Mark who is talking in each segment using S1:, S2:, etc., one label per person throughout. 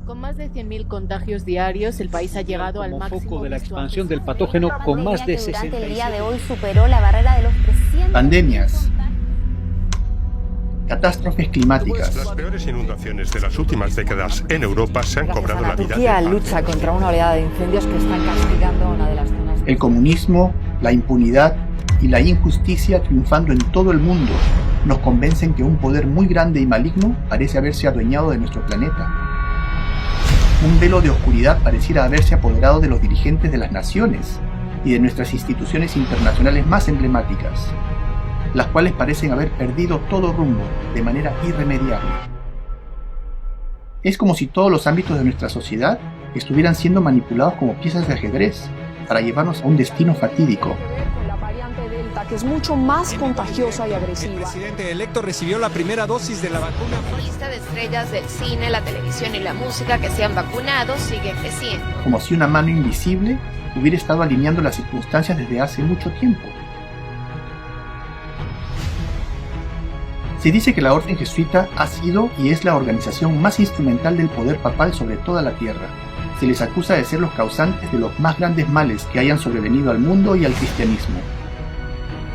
S1: Con más de 100.000 contagios diarios, el país ha llegado al máximo
S2: foco de la
S1: visto
S2: expansión
S1: antes.
S2: del patógeno con más de
S3: Durante el día
S2: 67.
S3: de hoy superó la barrera de los 300.
S4: Pandemias, catástrofes climáticas,
S5: Las peores inundaciones de las últimas décadas en Europa se han cobrado la vida
S6: Turquía
S5: de
S6: lucha contra una oleada de incendios que están castigando una de las zonas.
S4: el comunismo, la impunidad y la injusticia triunfando en todo el mundo nos convencen que un poder muy grande y maligno parece haberse adueñado de nuestro planeta. Un velo de oscuridad pareciera haberse apoderado de los dirigentes de las naciones y de nuestras instituciones internacionales más emblemáticas, las cuales parecen haber perdido todo rumbo de manera irremediable. Es como si todos los ámbitos de nuestra sociedad estuvieran siendo manipulados como piezas de ajedrez para llevarnos a un destino fatídico.
S7: Con la variante Delta, que es mucho más contagiosa y agresiva.
S2: El presidente electo recibió la primera dosis de la vacuna.
S8: La lista de estrellas del cine, la televisión y la música que se han vacunado sigue creciendo.
S4: Como si una mano invisible hubiera estado alineando las circunstancias desde hace mucho tiempo. Se dice que la Orden Jesuita ha sido y es la organización más instrumental del poder papal sobre toda la tierra. Se les acusa de ser los causantes de los más grandes males que hayan sobrevenido al mundo y al cristianismo,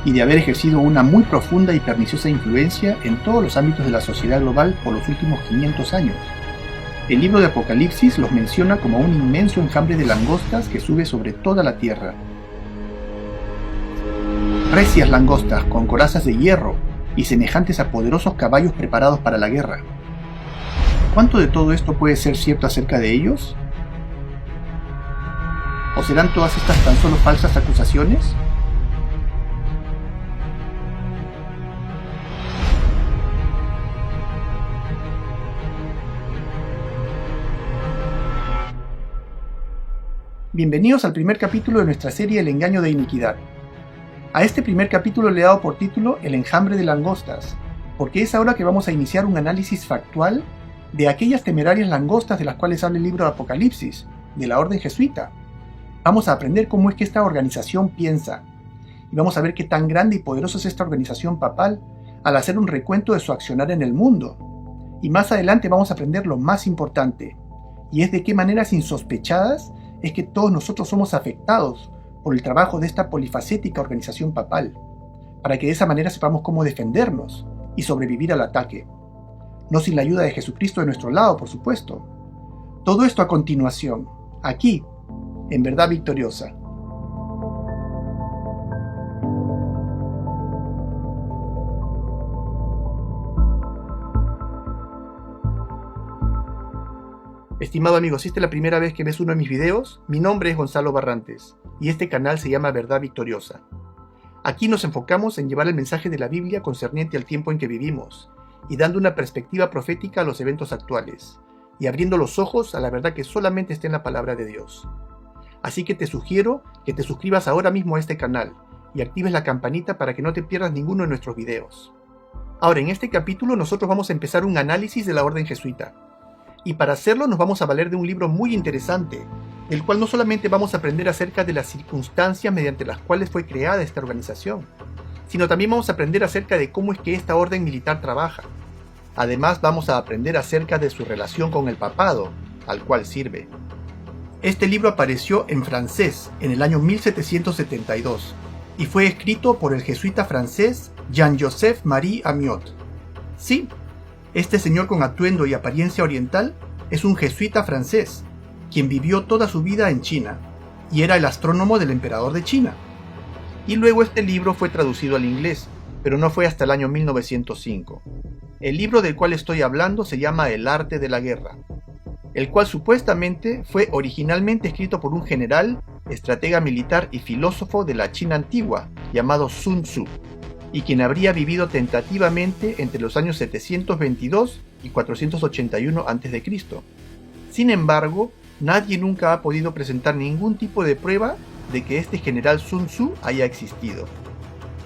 S4: y de haber ejercido una muy profunda y perniciosa influencia en todos los ámbitos de la sociedad global por los últimos 500 años. El libro de Apocalipsis los menciona como un inmenso enjambre de langostas que sube sobre toda la tierra. Recias langostas con corazas de hierro y semejantes a poderosos caballos preparados para la guerra. ¿Cuánto de todo esto puede ser cierto acerca de ellos? ¿O serán todas estas tan solo falsas acusaciones? Bienvenidos al primer capítulo de nuestra serie El engaño de iniquidad. A este primer capítulo le he dado por título El enjambre de langostas, porque es ahora que vamos a iniciar un análisis factual de aquellas temerarias langostas de las cuales habla el libro de Apocalipsis, de la Orden Jesuita. Vamos a aprender cómo es que esta organización piensa, y vamos a ver qué tan grande y poderosa es esta organización papal al hacer un recuento de su accionar en el mundo. Y más adelante vamos a aprender lo más importante, y es de qué maneras insospechadas es que todos nosotros somos afectados por el trabajo de esta polifacética organización papal, para que de esa manera sepamos cómo defendernos y sobrevivir al ataque. No sin la ayuda de Jesucristo de nuestro lado, por supuesto. Todo esto a continuación, aquí, en Verdad Victoriosa. Estimado amigo, si esta es la primera vez que ves uno de mis videos, mi nombre es Gonzalo Barrantes, y este canal se llama Verdad Victoriosa. Aquí nos enfocamos en llevar el mensaje de la Biblia concerniente al tiempo en que vivimos, y dando una perspectiva profética a los eventos actuales, y abriendo los ojos a la verdad que solamente está en la palabra de Dios. Así que te sugiero que te suscribas ahora mismo a este canal, y actives la campanita para que no te pierdas ninguno de nuestros videos. Ahora, en este capítulo nosotros vamos a empezar un análisis de la Orden Jesuita. Y para hacerlo nos vamos a valer de un libro muy interesante, del cual no solamente vamos a aprender acerca de las circunstancias mediante las cuales fue creada esta organización, sino también vamos a aprender acerca de cómo es que esta orden militar trabaja. Además vamos a aprender acerca de su relación con el papado, al cual sirve. Este libro apareció en francés en el año 1772 y fue escrito por el jesuita francés Jean-Joseph Marie Amiot. Sí, este señor con atuendo y apariencia oriental es un jesuita francés, quien vivió toda su vida en China, y era el astrónomo del emperador de China. Y luego este libro fue traducido al inglés, pero no fue hasta el año 1905. El libro del cual estoy hablando se llama El arte de la guerra, el cual supuestamente fue originalmente escrito por un general, estratega militar y filósofo de la China antigua, llamado Sun Tzu, y quien habría vivido tentativamente entre los años 722 y 481 a.C. Sin embargo, nadie nunca ha podido presentar ningún tipo de prueba de que este general Sun Tzu haya existido,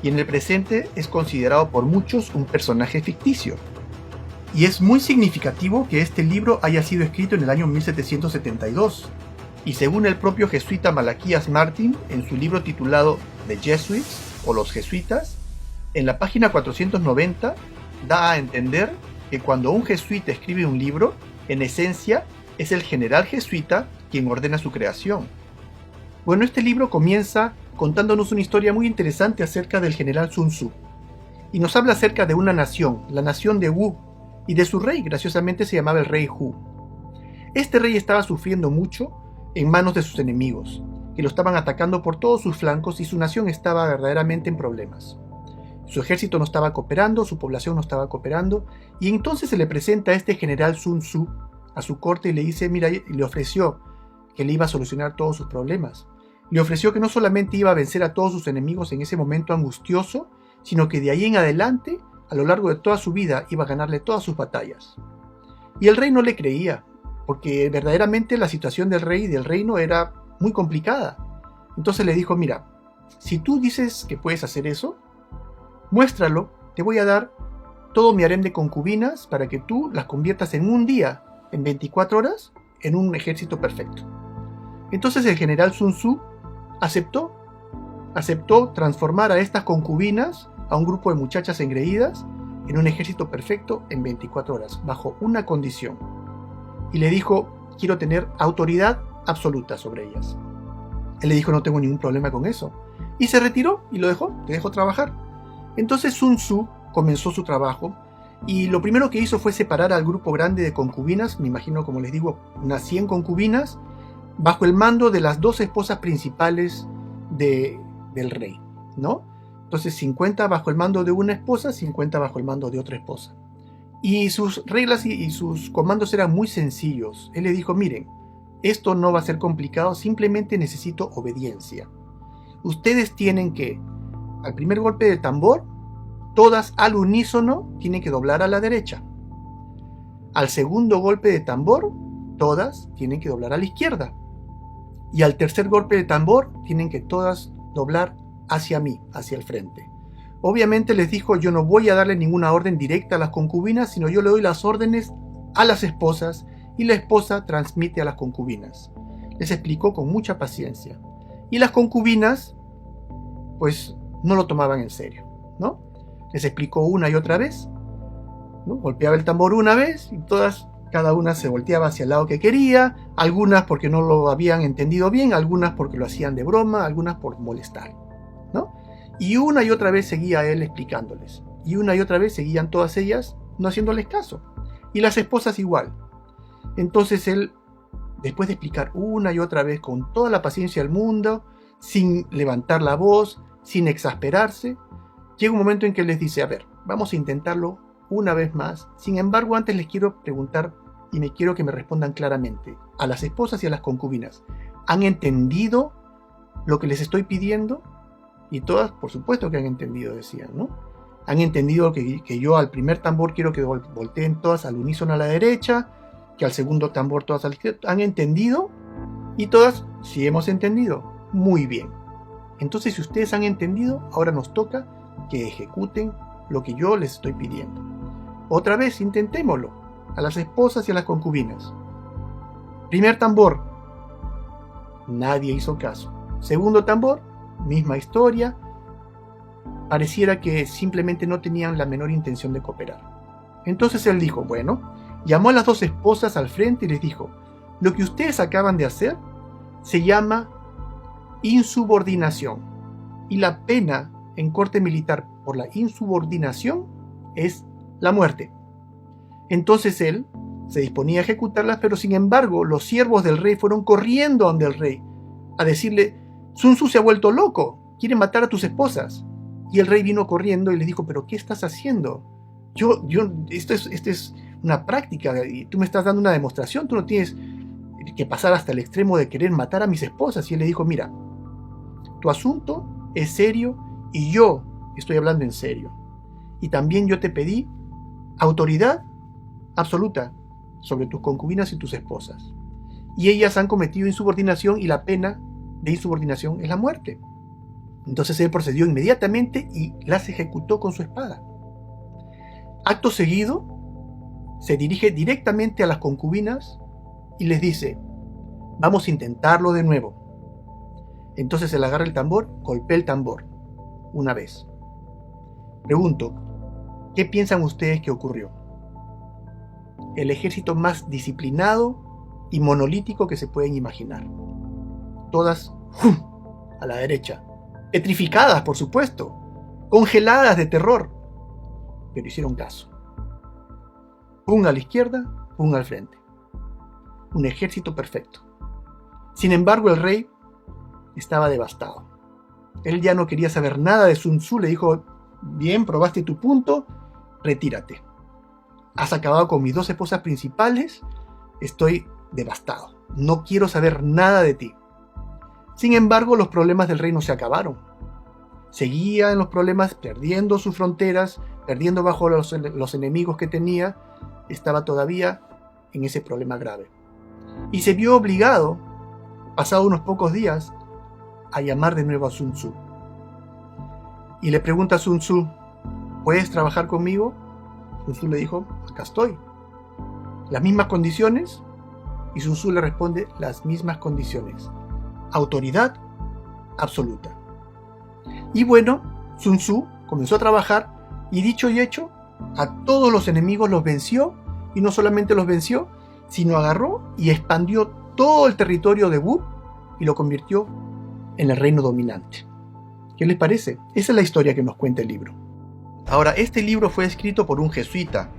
S4: y en el presente es considerado por muchos un personaje ficticio. Y es muy significativo que este libro haya sido escrito en el año 1772, y según el propio jesuita Malaquías Martín, en su libro titulado The Jesuits, o los jesuitas, en la página 490 da a entender que cuando un jesuita escribe un libro, en esencia, es el general jesuita quien ordena su creación. Bueno, este libro comienza contándonos una historia muy interesante acerca del general Sun Tzu. Y nos habla acerca de una nación, la nación de Wu, y de su rey, graciosamente se llamaba el rey Hu. Este rey estaba sufriendo mucho en manos de sus enemigos, que lo estaban atacando por todos sus flancos y su nación estaba verdaderamente en problemas. Su ejército no estaba cooperando, su población no estaba cooperando, y entonces se le presenta a este general Sun Tzu a su corte y le dice, mira, le ofreció que le iba a solucionar todos sus problemas. Le ofreció que no solamente iba a vencer a todos sus enemigos en ese momento angustioso, sino que de ahí en adelante, a lo largo de toda su vida, iba a ganarle todas sus batallas. Y el rey no le creía, porque verdaderamente la situación del rey y del reino era muy complicada. Entonces le dijo, mira, si tú dices que puedes hacer eso, muéstralo, te voy a dar todo mi harem de concubinas para que tú las conviertas en un día, en 24 horas, en un ejército perfecto. Entonces el general Sun Tzu aceptó transformar a estas concubinas, a un grupo de muchachas engreídas, en un ejército perfecto en 24 horas, bajo una condición. Y le dijo, quiero tener autoridad absoluta sobre ellas. Él le dijo, no tengo ningún problema con eso. Y se retiró y lo dejó, te dejó trabajar. Entonces Sun Tzu comenzó su trabajo y lo primero que hizo fue separar al grupo grande de concubinas, me imagino, como les digo, unas 100 concubinas, bajo el mando de las 2 esposas principales del rey, ¿no? Entonces 50 bajo el mando de una esposa, 50 bajo el mando de otra esposa. Y sus reglas y sus comandos eran muy sencillos. Él le dijo, miren, esto no va a ser complicado, simplemente necesito obediencia. Ustedes tienen que, al primer golpe del tambor, todas al unísono tienen que doblar a la derecha. Al segundo golpe de tambor, todas tienen que doblar a la izquierda. Y al tercer golpe de tambor, tienen que todas doblar hacia mí, hacia el frente. Obviamente les dijo, yo no voy a darle ninguna orden directa a las concubinas, sino yo le doy las órdenes a las esposas y la esposa transmite a las concubinas. Les explicó con mucha paciencia. Y las concubinas, pues, no lo tomaban en serio, ¿no? Les explicó una y otra vez, ¿no? Golpeaba el tambor una vez y cada una se volteaba hacia el lado que quería, algunas porque no lo habían entendido bien, algunas porque lo hacían de broma, algunas por molestar, ¿no? Y una y otra vez seguía él explicándoles, y una y otra vez seguían todas ellas no haciéndoles caso, y las esposas igual. Entonces él, después de explicar una y otra vez con toda la paciencia del mundo, sin levantar la voz, sin exasperarse, llega un momento en que les dice, a ver, vamos a intentarlo una vez más. Sin embargo, antes les quiero preguntar y me quiero que me respondan claramente. A las esposas y a las concubinas, ¿han entendido lo que les estoy pidiendo? Y todas, por supuesto que han entendido, decían, ¿no? Han entendido que yo al primer tambor quiero que volteen todas al unísono a la derecha, que al segundo tambor todas a la izquierda. ¿Han entendido? Y todas, sí hemos entendido. Muy bien. Entonces, si ustedes han entendido, ahora nos toca que ejecuten lo que yo les estoy pidiendo. Otra vez, intentémoslo. A las esposas y a las concubinas. Primer tambor. Nadie hizo caso. Segundo tambor. Misma historia. Pareciera que simplemente no tenían la menor intención de cooperar. Entonces él dijo, bueno, llamó a las 2 esposas al frente y les dijo, lo que ustedes acaban de hacer se llama insubordinación. Y la pena en corte militar por la insubordinación es la muerte. Entonces él se disponía a ejecutarlas, pero sin embargo los siervos del rey fueron corriendo ante el rey a decirle, Sun Tzu se ha vuelto loco, quiere matar a tus esposas. Y el rey vino corriendo y les dijo, pero ¿qué estás haciendo? Esto es una práctica y tú me estás dando una demostración, tú no tienes que pasar hasta el extremo de querer matar a mis esposas. Y él le dijo, mira, tu asunto es serio y yo estoy hablando en serio. Y también yo te pedí autoridad absoluta sobre tus concubinas y tus esposas. Y ellas han cometido insubordinación y la pena de insubordinación es la muerte. Entonces él procedió inmediatamente y las ejecutó con su espada. Acto seguido, se dirige directamente a las concubinas y les dice, vamos a intentarlo de nuevo. Entonces él agarra el tambor, golpea el tambor, una vez. Pregunto, ¿qué piensan ustedes que ocurrió? El ejército más disciplinado y monolítico que se pueden imaginar. Todas a la derecha, petrificadas por supuesto, congeladas de terror, pero hicieron caso. Pum a la izquierda, pum al frente. Un ejército perfecto. Sin embargo, el rey estaba devastado. Él ya no quería saber nada de Sun Tzu. Le dijo: bien, probaste tu punto, retírate. Has acabado con mis 2 esposas principales, estoy devastado. No quiero saber nada de ti. Sin embargo, los problemas del rey no se acabaron. Seguía en los problemas, perdiendo sus fronteras, perdiendo bajo los enemigos que tenía. Estaba todavía en ese problema grave. Y se vio obligado, pasado unos pocos días, a llamar de nuevo a Sun Tzu. Y le pregunta a Sun Tzu: ¿puedes trabajar conmigo? Sun Tzu le dijo: acá estoy. ¿Las mismas condiciones? Y Sun Tzu le responde: las mismas condiciones. Autoridad absoluta. Y bueno, Sun Tzu comenzó a trabajar y, dicho y hecho, a todos los enemigos los venció, y no solamente los venció, sino agarró y expandió todo el territorio de Wu y lo convirtió en el reino dominante. ¿Qué les parece? Esa es la historia que nos cuenta el libro. Ahora, este libro fue escrito por un jesuita,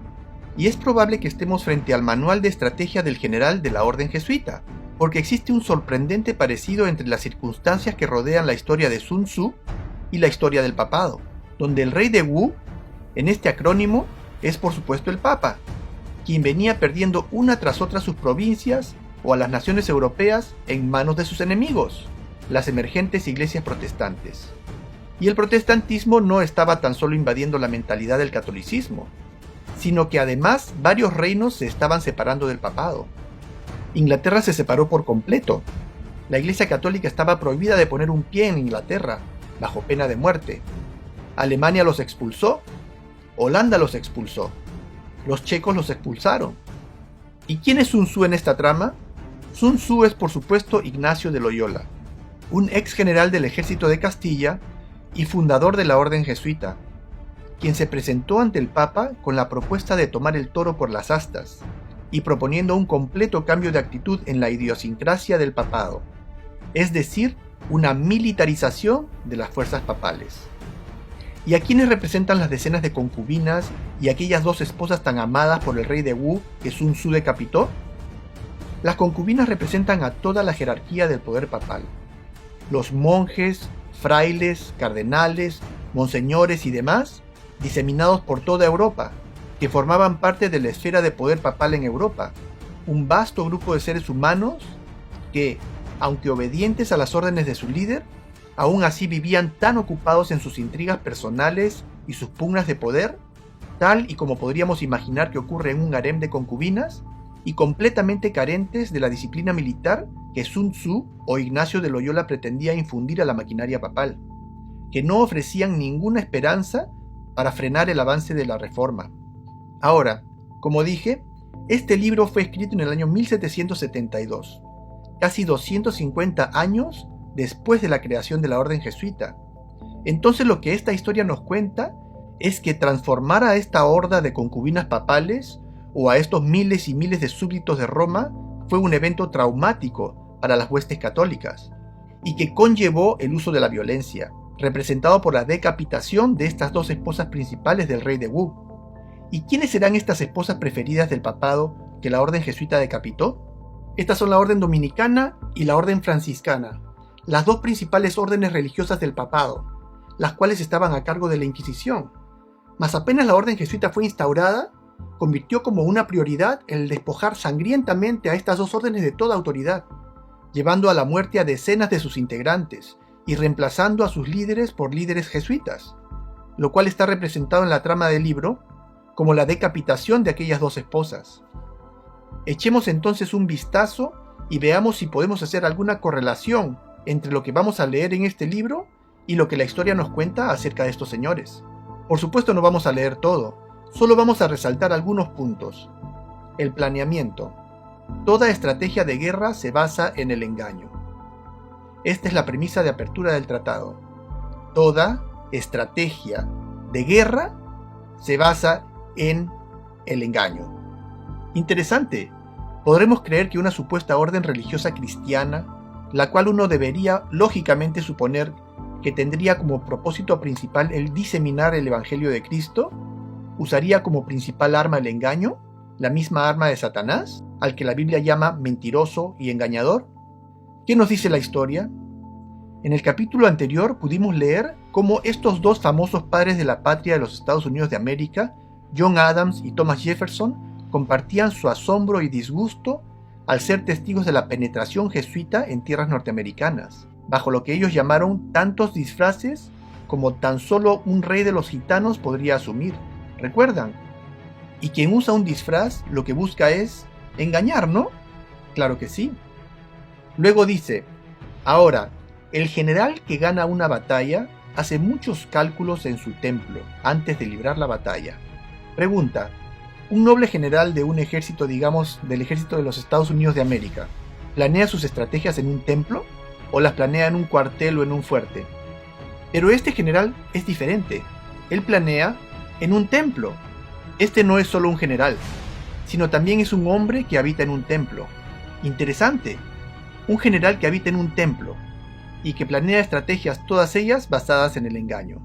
S4: y es probable que estemos frente al manual de estrategia del general de la orden jesuita, porque existe un sorprendente parecido entre las circunstancias que rodean la historia de Sun Tzu y la historia del papado, donde el rey de Wu, en este acrónimo, es por supuesto el Papa, quien venía perdiendo una tras otra sus provincias o a las naciones europeas en manos de sus enemigos, las emergentes iglesias protestantes. Y el protestantismo no estaba tan solo invadiendo la mentalidad del catolicismo, sino que además varios reinos se estaban separando del papado. Inglaterra se separó por completo. La Iglesia Católica estaba prohibida de poner un pie en Inglaterra, bajo pena de muerte. Alemania los expulsó, Holanda los expulsó, los checos los expulsaron. ¿Y quién es Sun Tzu en esta trama? Sun Tzu es por supuesto Ignacio de Loyola, un ex general del ejército de Castilla y fundador de la orden jesuita, quien se presentó ante el Papa con la propuesta de tomar el toro por las astas y proponiendo un completo cambio de actitud en la idiosincrasia del papado, es decir, una militarización de las fuerzas papales. ¿Y a quiénes representan las decenas de concubinas y aquellas 2 esposas tan amadas por el rey de Wu que Sun Tzu decapitó? Las concubinas representan a toda la jerarquía del poder papal. Los monjes, frailes, cardenales, monseñores y demás, diseminados por toda Europa, que formaban parte de la esfera de poder papal en Europa, un vasto grupo de seres humanos que, aunque obedientes a las órdenes de su líder, aún así vivían tan ocupados en sus intrigas personales y sus pugnas de poder, tal y como podríamos imaginar que ocurre en un harem de concubinas, y completamente carentes de la disciplina militar que Sun Tzu o Ignacio de Loyola pretendía infundir a la maquinaria papal, que no ofrecían ninguna esperanza para frenar el avance de la reforma. Ahora, como dije, este libro fue escrito en el año 1772, casi 250 años después de la creación de la orden jesuita. Entonces lo que esta historia nos cuenta es que transformar a esta horda de concubinas papales o a estos miles y miles de súbditos de Roma fue un evento traumático para las huestes católicas y que conllevó el uso de la violencia, representado por la decapitación de estas 2 esposas principales del rey de Wu. ¿Y quiénes serán estas esposas preferidas del papado que la orden jesuita decapitó? Estas son la orden dominicana y la orden franciscana, las 2 principales órdenes religiosas del papado, las cuales estaban a cargo de la Inquisición. Mas apenas la orden jesuita fue instaurada, convirtió como una prioridad el despojar sangrientamente a estas 2 órdenes de toda autoridad, llevando a la muerte a decenas de sus integrantes y reemplazando a sus líderes por líderes jesuitas, lo cual está representado en la trama del libro como la decapitación de aquellas 2 esposas. Echemos entonces un vistazo y veamos si podemos hacer alguna correlación entre lo que vamos a leer en este libro y lo que la historia nos cuenta acerca de estos señores. Por supuesto no vamos a leer todo, solo vamos a resaltar algunos puntos. El planeamiento. Toda estrategia de guerra se basa en el engaño. Esta es la premisa de apertura del tratado. Toda estrategia de guerra se basa en el engaño. Interesante, podremos creer que una supuesta orden religiosa cristiana, la cual uno debería lógicamente suponer que tendría como propósito principal el diseminar el Evangelio de Cristo, usaría como principal arma el engaño, la misma arma de Satanás, al que la Biblia llama mentiroso y engañador. ¿Qué nos dice la historia? En el capítulo anterior pudimos leer cómo estos dos famosos padres de la patria de los Estados Unidos de América, John Adams y Thomas Jefferson, compartían su asombro y disgusto al ser testigos de la penetración jesuita en tierras norteamericanas, bajo lo que ellos llamaron tantos disfraces como tan solo un rey de los gitanos podría asumir. ¿Recuerdan? Y quien usa un disfraz lo que busca es engañar, ¿no? Claro que sí. Luego dice, ahora, el general que gana una batalla hace muchos cálculos en su templo antes de librar la batalla. Pregunta, ¿un noble general de un ejército, digamos, del ejército de los Estados Unidos de América, planea sus estrategias en un templo o las planea en un cuartel o en un fuerte? Pero este general es diferente. Él planea en un templo. Este no es solo un general, sino también es un hombre que habita en un templo. Interesante. Un general que habita en un templo y que planea estrategias, todas ellas basadas en el engaño.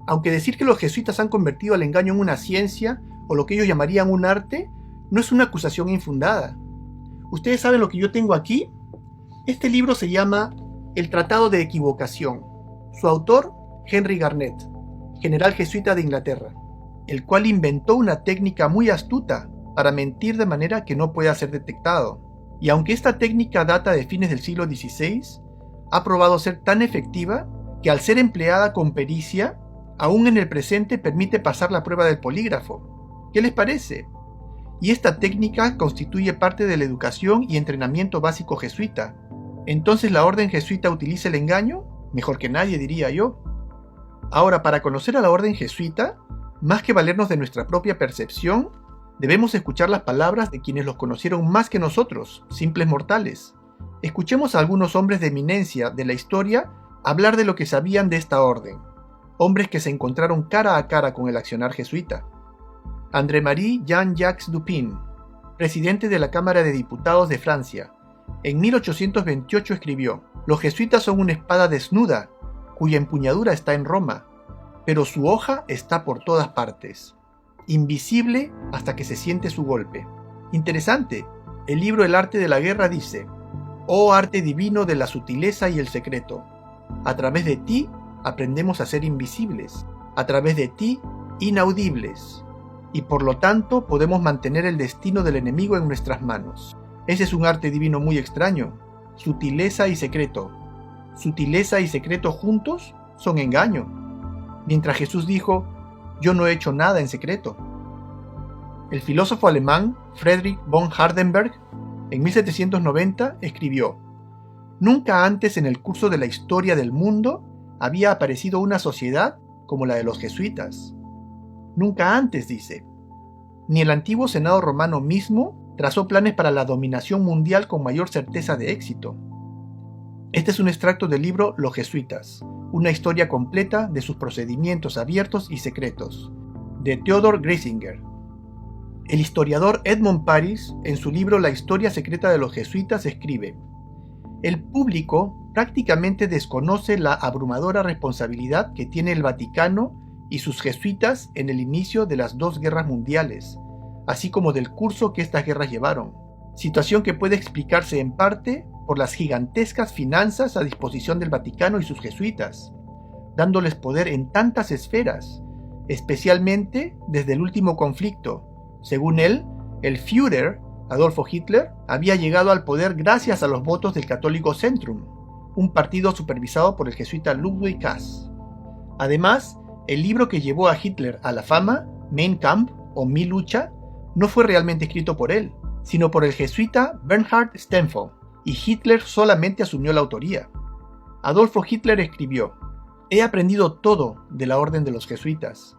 S4: Aunque decir que los jesuitas han convertido el engaño en una ciencia, o lo que ellos llamarían un arte, no es una acusación infundada. ¿Ustedes saben lo que yo tengo aquí? Este libro se llama El Tratado de Equivocación. Su autor, Henry Garnet, general jesuita de Inglaterra, el cual inventó una técnica muy astuta para mentir de manera que no pueda ser detectado. Y aunque esta técnica data de fines del siglo XVI, ha probado ser tan efectiva que al ser empleada con pericia, aún en el presente permite pasar la prueba del polígrafo. ¿Qué les parece? Y esta técnica constituye parte de la educación y entrenamiento básico jesuita. ¿Entonces la orden jesuita utiliza el engaño? Mejor que nadie, diría yo. Ahora, para conocer a la orden jesuita, más que valernos de nuestra propia percepción, debemos escuchar las palabras de quienes los conocieron más que nosotros, simples mortales. Escuchemos a algunos hombres de eminencia de la historia hablar de lo que sabían de esta orden, hombres que se encontraron cara a cara con el accionar jesuita. André-Marie Jean-Jacques Dupin, presidente de la Cámara de Diputados de Francia, en 1828 escribió: «Los jesuitas son una espada desnuda, cuya empuñadura está en Roma, pero su hoja está por todas partes, invisible hasta que se siente su golpe». Interesante, el libro El arte de la guerra dice: «Oh arte divino de la sutileza y el secreto, a través de ti aprendemos a ser invisibles, a través de ti inaudibles, y por lo tanto podemos mantener el destino del enemigo en nuestras manos». Ese es un arte divino muy extraño, sutileza y secreto. Sutileza y secreto juntos son engaño. Mientras Jesús dijo: «Yo no he hecho nada en secreto». El filósofo alemán Friedrich von Hardenberg, en 1790, escribió: «Nunca antes en el curso de la historia del mundo había aparecido una sociedad como la de los jesuitas». Nunca antes, dice. Ni el antiguo Senado romano mismo trazó planes para la dominación mundial con mayor certeza de éxito. Este es un extracto del libro Los Jesuitas, una historia completa de sus procedimientos abiertos y secretos, de Theodor Griesinger. El historiador Edmond Paris, en su libro La historia secreta de los jesuitas, escribe: «El público prácticamente desconoce la abrumadora responsabilidad que tiene el Vaticano y sus jesuitas en el inicio de las dos guerras mundiales, así como del curso que estas guerras llevaron, situación que puede explicarse en parte por las gigantescas finanzas a disposición del Vaticano y sus jesuitas, dándoles poder en tantas esferas, especialmente desde el último conflicto. Según él, el Führer, Adolfo Hitler, había llegado al poder gracias a los votos del católico Zentrum, un partido supervisado por el jesuita Ludwig Kass. Además, el libro que llevó a Hitler a la fama, Mein Kampf o Mi lucha, no fue realmente escrito por él, sino por el jesuita Bernhard Stempfel, y Hitler solamente asumió la autoría. Adolfo Hitler escribió: «He aprendido todo de la orden de los jesuitas.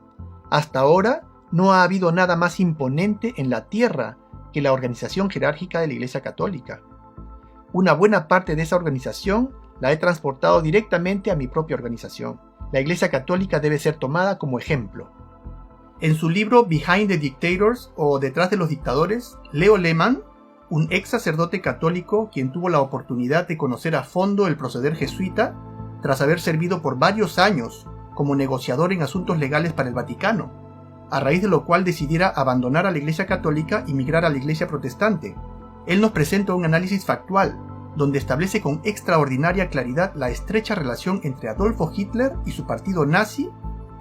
S4: Hasta ahora no ha habido nada más imponente en la tierra que la organización jerárquica de la Iglesia Católica. Una buena parte de esa organización la he transportado directamente a mi propia organización. La Iglesia Católica debe ser tomada como ejemplo». En su libro Behind the Dictators o Detrás de los Dictadores, Leo Lehmann, un ex sacerdote católico quien tuvo la oportunidad de conocer a fondo el proceder jesuita tras haber servido por varios años como negociador en asuntos legales para el Vaticano, a raíz de lo cual decidiera abandonar a la Iglesia Católica y migrar a la Iglesia Protestante. Él nos presenta un análisis factual, donde establece con extraordinaria claridad la estrecha relación entre Adolfo Hitler y su partido nazi,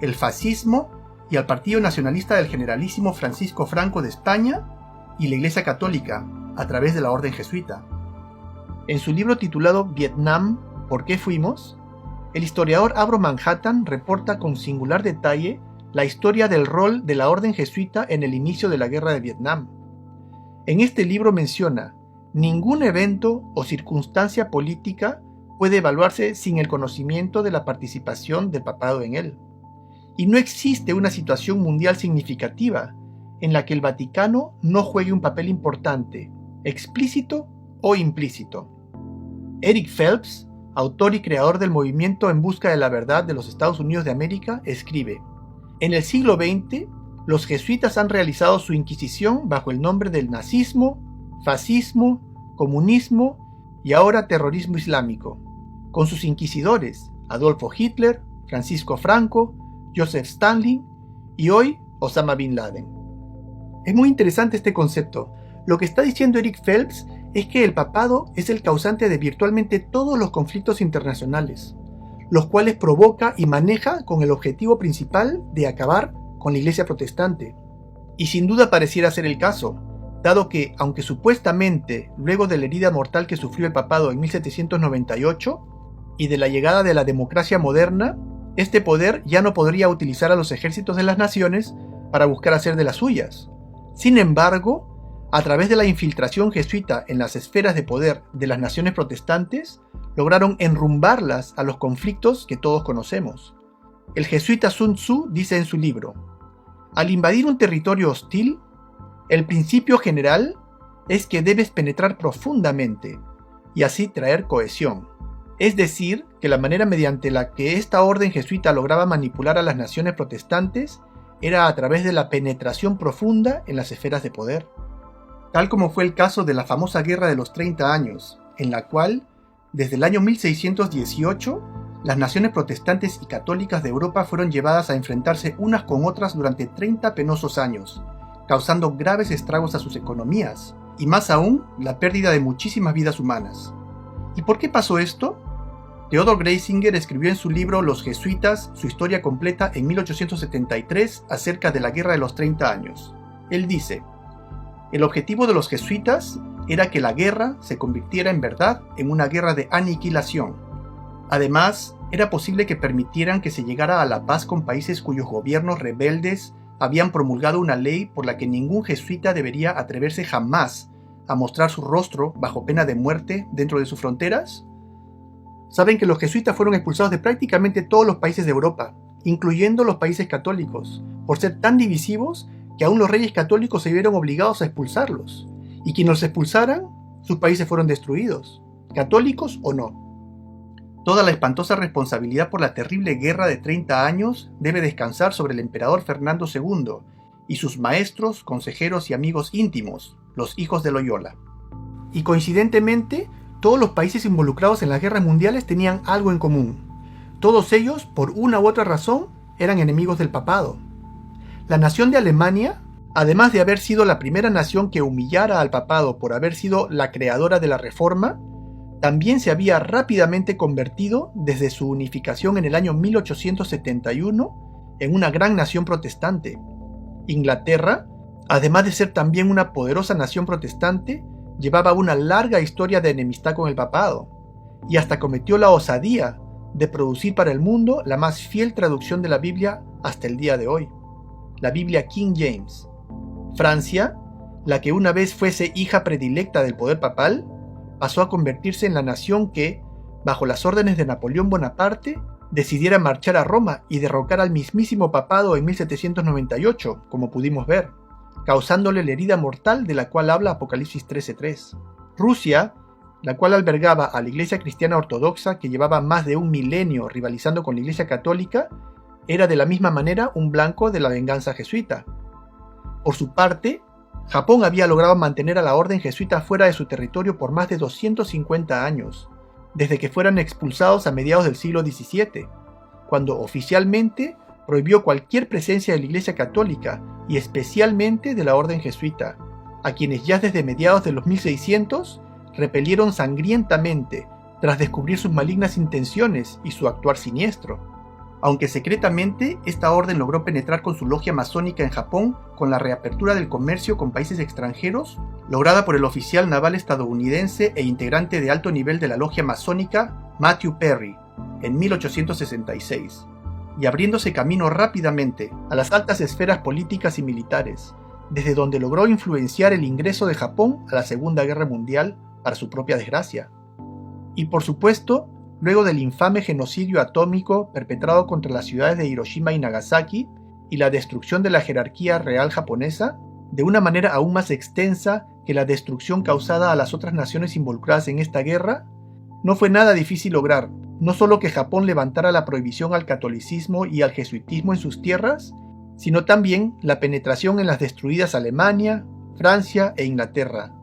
S4: el fascismo y al Partido Nacionalista del Generalísimo Francisco Franco de España y la Iglesia Católica, a través de la Orden Jesuita. En su libro titulado Vietnam, ¿por qué fuimos?, el historiador Abro Manhattan reporta con singular detalle la historia del rol de la Orden Jesuita en el inicio de la Guerra de Vietnam. En este libro menciona: ningún evento o circunstancia política puede evaluarse sin el conocimiento de la participación del papado en él. Y no existe una situación mundial significativa en la que el Vaticano no juegue un papel importante, explícito o implícito. Eric Phelps, autor y creador del movimiento en busca de la verdad de los Estados Unidos de América, escribe: en el siglo XX, los jesuitas han realizado su inquisición bajo el nombre del nazismo, fascismo, comunismo y ahora terrorismo islámico, con sus inquisidores Adolfo Hitler, Francisco Franco, Joseph Stalin y hoy Osama Bin Laden. Es muy interesante este concepto. Lo que está diciendo Eric Phelps es que el papado es el causante de virtualmente todos los conflictos internacionales, los cuales provoca y maneja con el objetivo principal de acabar con la Iglesia protestante. Y sin duda pareciera ser el caso, dado que, aunque supuestamente luego de la herida mortal que sufrió el papado en 1798 y de la llegada de la democracia moderna, este poder ya no podría utilizar a los ejércitos de las naciones para buscar hacer de las suyas. Sin embargo, a través de la infiltración jesuita en las esferas de poder de las naciones protestantes, lograron enrumbarlas a los conflictos que todos conocemos. El jesuita Sun Tzu dice en su libro: al invadir un territorio hostil, el principio general es que debes penetrar profundamente y así traer cohesión. Es decir, que la manera mediante la que esta orden jesuita lograba manipular a las naciones protestantes era a través de la penetración profunda en las esferas de poder. Tal como fue el caso de la famosa Guerra de los 30 años, en la cual, desde el año 1618, las naciones protestantes y católicas de Europa fueron llevadas a enfrentarse unas con otras durante 30 penosos años, causando graves estragos a sus economías, y más aún, la pérdida de muchísimas vidas humanas. ¿Y por qué pasó esto? Theodor Geisinger escribió en su libro Los jesuitas, su historia completa en 1873 acerca de la Guerra de los 30 años. Él dice: el objetivo de los jesuitas era que la guerra se convirtiera en verdad en una guerra de aniquilación. Además, era posible que permitieran que se llegara a la paz con países cuyos gobiernos rebeldes habían promulgado una ley por la que ningún jesuita debería atreverse jamás a mostrar su rostro bajo pena de muerte dentro de sus fronteras. Saben que los jesuitas fueron expulsados de prácticamente todos los países de Europa, incluyendo los países católicos, por ser tan divisivos que aún los reyes católicos se vieron obligados a expulsarlos, y quienes los expulsaran, sus países fueron destruidos, católicos o no. Toda la espantosa responsabilidad por la terrible guerra de 30 años debe descansar sobre el emperador Fernando II y sus maestros, consejeros y amigos íntimos, los hijos de Loyola. Y coincidentemente, todos los países involucrados en las guerras mundiales tenían algo en común. Todos ellos, por una u otra razón, eran enemigos del papado. La nación de Alemania, además de haber sido la primera nación que humillara al papado por haber sido la creadora de la Reforma, también se había rápidamente convertido desde su unificación en el año 1871 en una gran nación protestante. Inglaterra, además de ser también una poderosa nación protestante, llevaba una larga historia de enemistad con el papado, y hasta cometió la osadía de producir para el mundo la más fiel traducción de la Biblia hasta el día de hoy, la Biblia King James. Francia, la que una vez fuese hija predilecta del poder papal, pasó a convertirse en la nación que, bajo las órdenes de Napoleón Bonaparte, decidiera marchar a Roma y derrocar al mismísimo papado en 1798, como pudimos ver, causándole la herida mortal de la cual habla Apocalipsis 13:3. Rusia, la cual albergaba a la Iglesia cristiana ortodoxa que llevaba más de un milenio rivalizando con la Iglesia católica, era de la misma manera un blanco de la venganza jesuita. Por su parte, Japón había logrado mantener a la orden jesuita fuera de su territorio por más de 250 años, desde que fueran expulsados a mediados del siglo XVII, cuando oficialmente prohibió cualquier presencia de la Iglesia Católica y especialmente de la orden jesuita, a quienes ya desde mediados de los 1600 repelieron sangrientamente tras descubrir sus malignas intenciones y su actuar siniestro. Aunque secretamente, esta orden logró penetrar con su logia masónica en Japón con la reapertura del comercio con países extranjeros, lograda por el oficial naval estadounidense e integrante de alto nivel de la logia masónica Matthew Perry, en 1866, y abriéndose camino rápidamente a las altas esferas políticas y militares, desde donde logró influenciar el ingreso de Japón a la Segunda Guerra Mundial para su propia desgracia. Y por supuesto, luego del infame genocidio atómico perpetrado contra las ciudades de Hiroshima y Nagasaki y la destrucción de la jerarquía real japonesa, de una manera aún más extensa que la destrucción causada a las otras naciones involucradas en esta guerra, no fue nada difícil lograr, no solo que Japón levantara la prohibición al catolicismo y al jesuitismo en sus tierras, sino también la penetración en las destruidas Alemania, Francia e Inglaterra,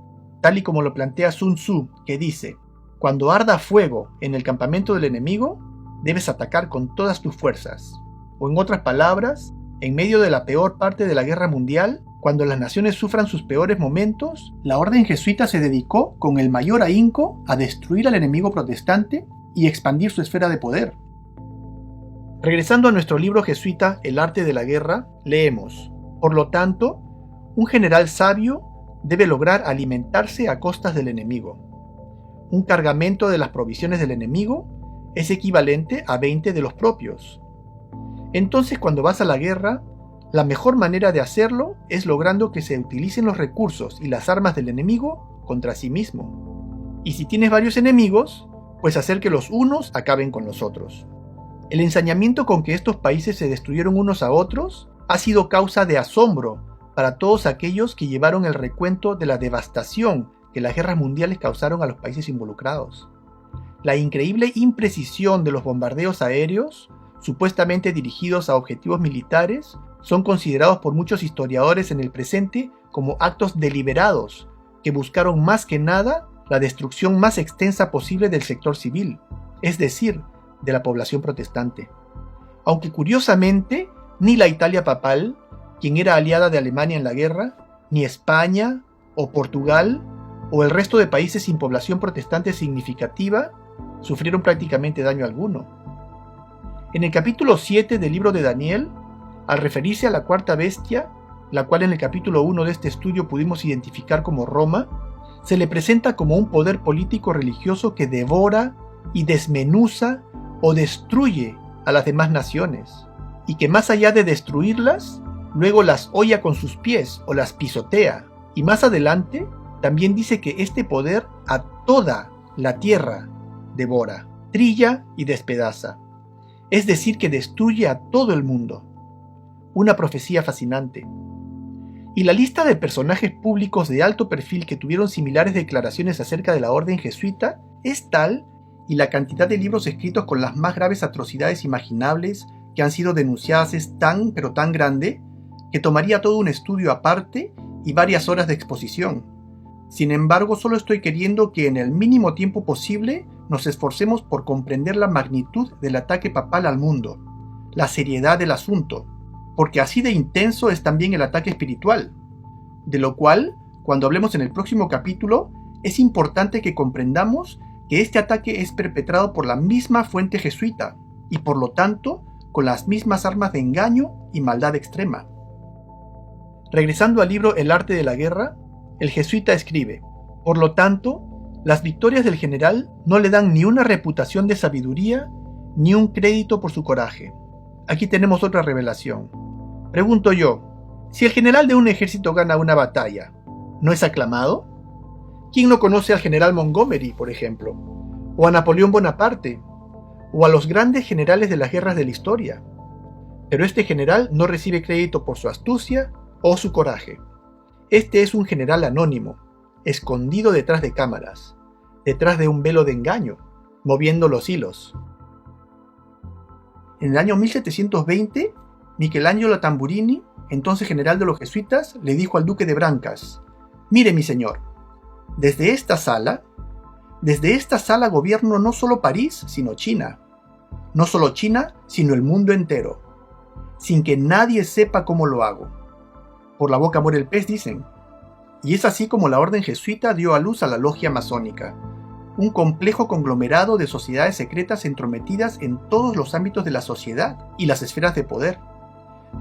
S4: tal y como lo plantea Sun Tzu, que dice: cuando arda fuego en el campamento del enemigo, debes atacar con todas tus fuerzas. O en otras palabras, en medio de la peor parte de la guerra mundial, cuando las naciones sufran sus peores momentos, la orden jesuita se dedicó con el mayor ahínco a destruir al enemigo protestante y expandir su esfera de poder. Regresando a nuestro libro jesuita El arte de la guerra, leemos: por lo tanto, un general sabio debe lograr alimentarse a costas del enemigo. Un cargamento de las provisiones del enemigo es equivalente a 20 de los propios. Entonces, cuando vas a la guerra, la mejor manera de hacerlo es logrando que se utilicen los recursos y las armas del enemigo contra sí mismo. Y si tienes varios enemigos, pues hacer que los unos acaben con los otros. El ensañamiento con que estos países se destruyeron unos a otros ha sido causa de asombro para todos aquellos que llevaron el recuento de la devastación que las guerras mundiales causaron a los países involucrados. La increíble imprecisión de los bombardeos aéreos, supuestamente dirigidos a objetivos militares, son considerados por muchos historiadores en el presente como actos deliberados que buscaron más que nada la destrucción más extensa posible del sector civil, es decir, de la población protestante. Aunque curiosamente, ni la Italia papal, quien era aliada de Alemania en la guerra, ni España o Portugal o el resto de países sin población protestante significativa sufrieron prácticamente daño alguno. En el capítulo 7 del libro de Daniel, al referirse a la cuarta bestia, la cual en el capítulo 1 de este estudio pudimos identificar como Roma, se le presenta como un poder político religioso que devora y desmenuza o destruye a las demás naciones, y que más allá de destruirlas, luego las holla con sus pies o las pisotea, y más adelante también dice que este poder a toda la tierra devora, trilla y despedaza, es decir, que destruye a todo el mundo. Una profecía fascinante. Y la lista de personajes públicos de alto perfil que tuvieron similares declaraciones acerca de la orden jesuita es tal, y la cantidad de libros escritos con las más graves atrocidades imaginables que han sido denunciadas es tan, pero tan grande, que tomaría todo un estudio aparte y varias horas de exposición. Sin embargo, solo estoy queriendo que en el mínimo tiempo posible nos esforcemos por comprender la magnitud del ataque papal al mundo, la seriedad del asunto, porque así de intenso es también el ataque espiritual, de lo cual, cuando hablemos en el próximo capítulo, es importante que comprendamos que este ataque es perpetrado por la misma fuente jesuita, y por lo tanto, con las mismas armas de engaño y maldad extrema. Regresando al libro El arte de la guerra, el jesuita escribe: por lo tanto, las victorias del general no le dan ni una reputación de sabiduría, ni un crédito por su coraje. Aquí tenemos otra revelación. Pregunto yo, si el general de un ejército gana una batalla, ¿no es aclamado? ¿Quién no conoce al general Montgomery, por ejemplo? ¿O a Napoleón Bonaparte? ¿O a los grandes generales de las guerras de la historia? Pero este general no recibe crédito por su astucia o su coraje. Este es un general anónimo, escondido detrás de cámaras, detrás de un velo de engaño, moviendo los hilos. En el año 1720, Michelangelo Tamburini, entonces general de los jesuitas, le dijo al duque de Brancas: «Mire, mi señor, desde esta sala gobierno no solo París, sino China. No solo China, sino el mundo entero, sin que nadie sepa cómo lo hago. Por la boca muere el pez, dicen». Y es así como la orden jesuita dio a luz a la logia masónica, un complejo conglomerado de sociedades secretas entrometidas en todos los ámbitos de la sociedad y las esferas de poder,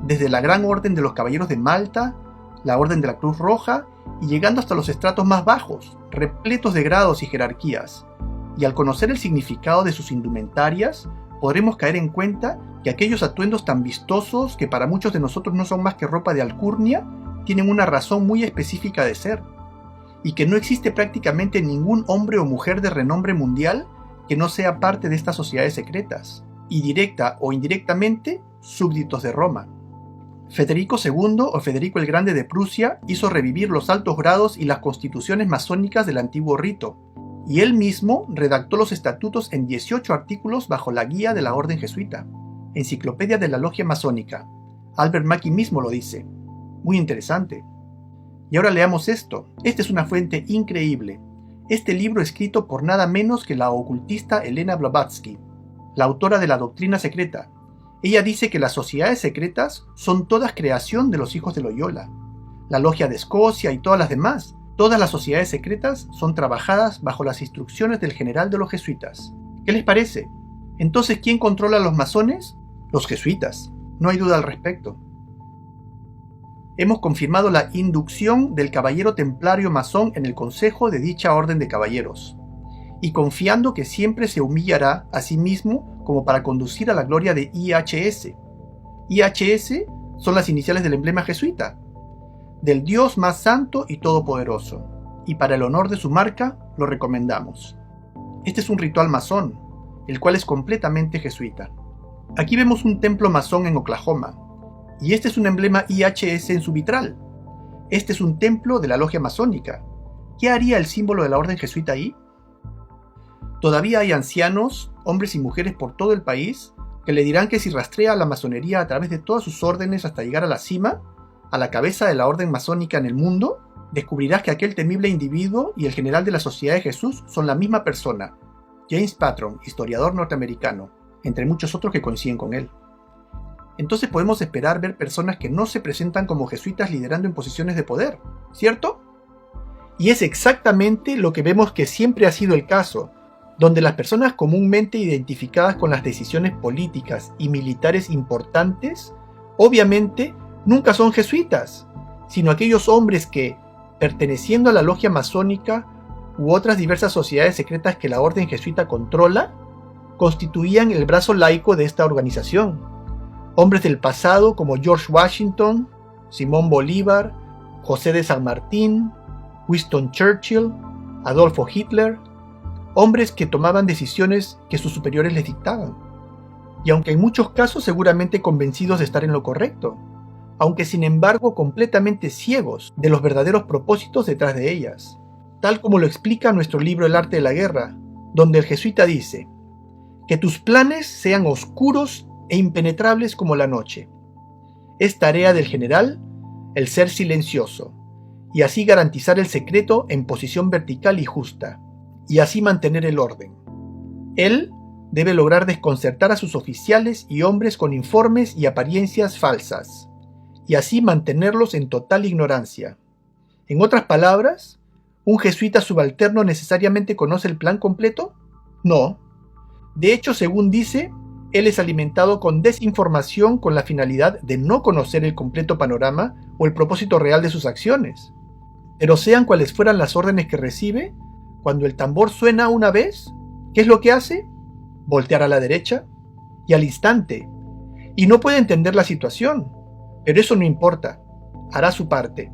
S4: desde la Gran Orden de los Caballeros de Malta, la Orden de la Cruz Roja, y llegando hasta los estratos más bajos, repletos de grados y jerarquías. Y al conocer el significado de sus indumentarias, podremos caer en cuenta que aquellos atuendos tan vistosos, que para muchos de nosotros no son más que ropa de alcurnia, tienen una razón muy específica de ser, y que no existe prácticamente ningún hombre o mujer de renombre mundial que no sea parte de estas sociedades secretas, y directa o indirectamente súbditos de Roma. Federico II o Federico el Grande de Prusia hizo revivir los altos grados y las constituciones masónicas del antiguo rito, y él mismo redactó los estatutos en 18 artículos bajo la guía de la orden jesuita. Enciclopedia de la Logia Masónica. Albert Mackey mismo lo dice. Muy interesante. Y ahora leamos esto. Esta es una fuente increíble. Este libro escrito por nada menos que la ocultista Elena Blavatsky, la autora de la Doctrina Secreta. Ella dice que las sociedades secretas son todas creación de los hijos de Loyola. La Logia de Escocia y todas las demás. Todas las sociedades secretas son trabajadas bajo las instrucciones del general de los jesuitas. ¿Qué les parece? Entonces, ¿quién controla a los masones? Los jesuitas. No hay duda al respecto. Hemos confirmado la inducción del caballero templario masón en el consejo de dicha orden de caballeros, y confiando que siempre se humillará a sí mismo como para conducir a la gloria de IHS. IHS son las iniciales del emblema jesuita, del Dios más santo y todopoderoso, y para el honor de su marca lo recomendamos. Este es un ritual masón, el cual es completamente jesuita. Aquí vemos un templo masón en Oklahoma, y este es un emblema IHS en su vitral. Este es un templo de la logia masónica. ¿Qué haría el símbolo de la orden jesuita ahí? Todavía hay ancianos, hombres y mujeres por todo el país, que le dirán que si rastrea la masonería a través de todas sus órdenes hasta llegar a la cima, a la cabeza de la orden masónica en el mundo, descubrirás que aquel temible individuo y el general de la Sociedad de Jesús son la misma persona. James Patron, historiador norteamericano, entre muchos otros que coinciden con él. Entonces podemos esperar ver personas que no se presentan como jesuitas liderando en posiciones de poder, ¿cierto? Y es exactamente lo que vemos que siempre ha sido el caso, donde las personas comúnmente identificadas con las decisiones políticas y militares importantes, obviamente nunca son jesuitas, sino aquellos hombres que, perteneciendo a la logia masónica u otras diversas sociedades secretas que la orden jesuita controla, constituían el brazo laico de esta organización. Hombres del pasado como George Washington, Simón Bolívar, José de San Martín, Winston Churchill, Adolfo Hitler, hombres que tomaban decisiones que sus superiores les dictaban, y aunque en muchos casos seguramente convencidos de estar en lo correcto, aunque sin embargo completamente ciegos de los verdaderos propósitos detrás de ellas, tal como lo explica nuestro libro El arte de la guerra, donde el jesuita dice: que tus planes sean oscuros e impenetrables como la noche. Es tarea del general el ser silencioso, y así garantizar el secreto en posición vertical y justa, y así mantener el orden. Él debe lograr desconcertar a sus oficiales y hombres con informes y apariencias falsas, y así mantenerlos en total ignorancia. En otras palabras, ¿un jesuita subalterno necesariamente conoce el plan completo? No. De hecho, según dice, él es alimentado con desinformación con la finalidad de no conocer el completo panorama o el propósito real de sus acciones. Pero sean cuales fueran las órdenes que recibe, cuando el tambor suena una vez, ¿qué es lo que hace? Voltear a la derecha, y al instante. Y no puede entender la situación, pero eso no importa, hará su parte.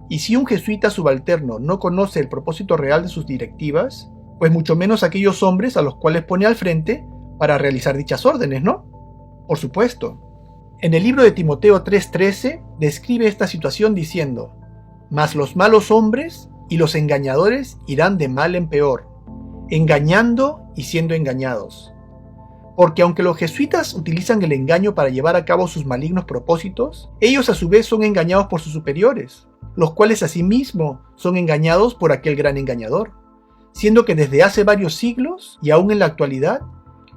S4: Y si un jesuita subalterno no conoce el propósito real de sus directivas, pues mucho menos aquellos hombres a los cuales pone al frente para realizar dichas órdenes, ¿no? Por supuesto. En el libro de Timoteo 3:13 describe esta situación diciendo: mas los malos hombres y los engañadores irán de mal en peor, engañando y siendo engañados. Porque aunque los jesuitas utilizan el engaño para llevar a cabo sus malignos propósitos, ellos a su vez son engañados por sus superiores, los cuales asimismo son engañados por aquel gran engañador, siendo que desde hace varios siglos y aún en la actualidad,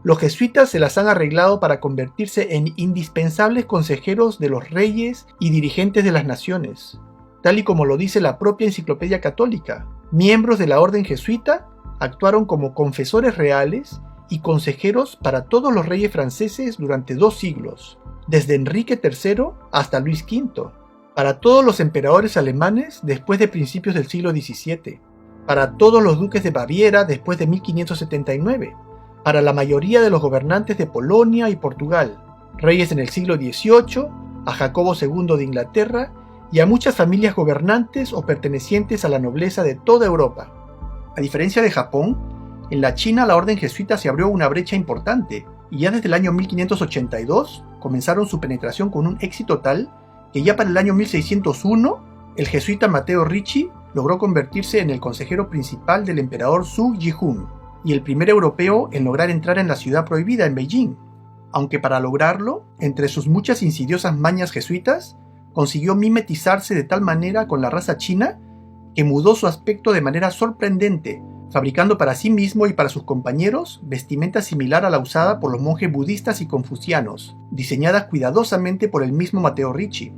S4: los jesuitas se las han arreglado para convertirse en indispensables consejeros de los reyes y dirigentes de las naciones, tal y como lo dice la propia Enciclopedia Católica. Miembros de la orden jesuita actuaron como confesores reales y consejeros para todos los reyes franceses durante 2 siglos, desde Enrique III hasta Luis V, para todos los emperadores alemanes después de principios del siglo XVII, para todos los duques de Baviera después de 1579, para la mayoría de los gobernantes de Polonia y Portugal, reyes en el siglo XVIII, a Jacobo II de Inglaterra y a muchas familias gobernantes o pertenecientes a la nobleza de toda Europa. A diferencia de Japón, en la China la orden jesuita se abrió una brecha importante y ya desde el año 1582 comenzaron su penetración con un éxito tal que ya para el año 1601 el jesuita Matteo Ricci logró convertirse en el consejero principal del emperador Zhu Jihun y el primer europeo en lograr entrar en la ciudad prohibida en Beijing, aunque para lograrlo, entre sus muchas insidiosas mañas jesuitas, consiguió mimetizarse de tal manera con la raza china que mudó su aspecto de manera sorprendente, fabricando para sí mismo y para sus compañeros vestimenta similar a la usada por los monjes budistas y confucianos, diseñadas cuidadosamente por el mismo Matteo Ricci.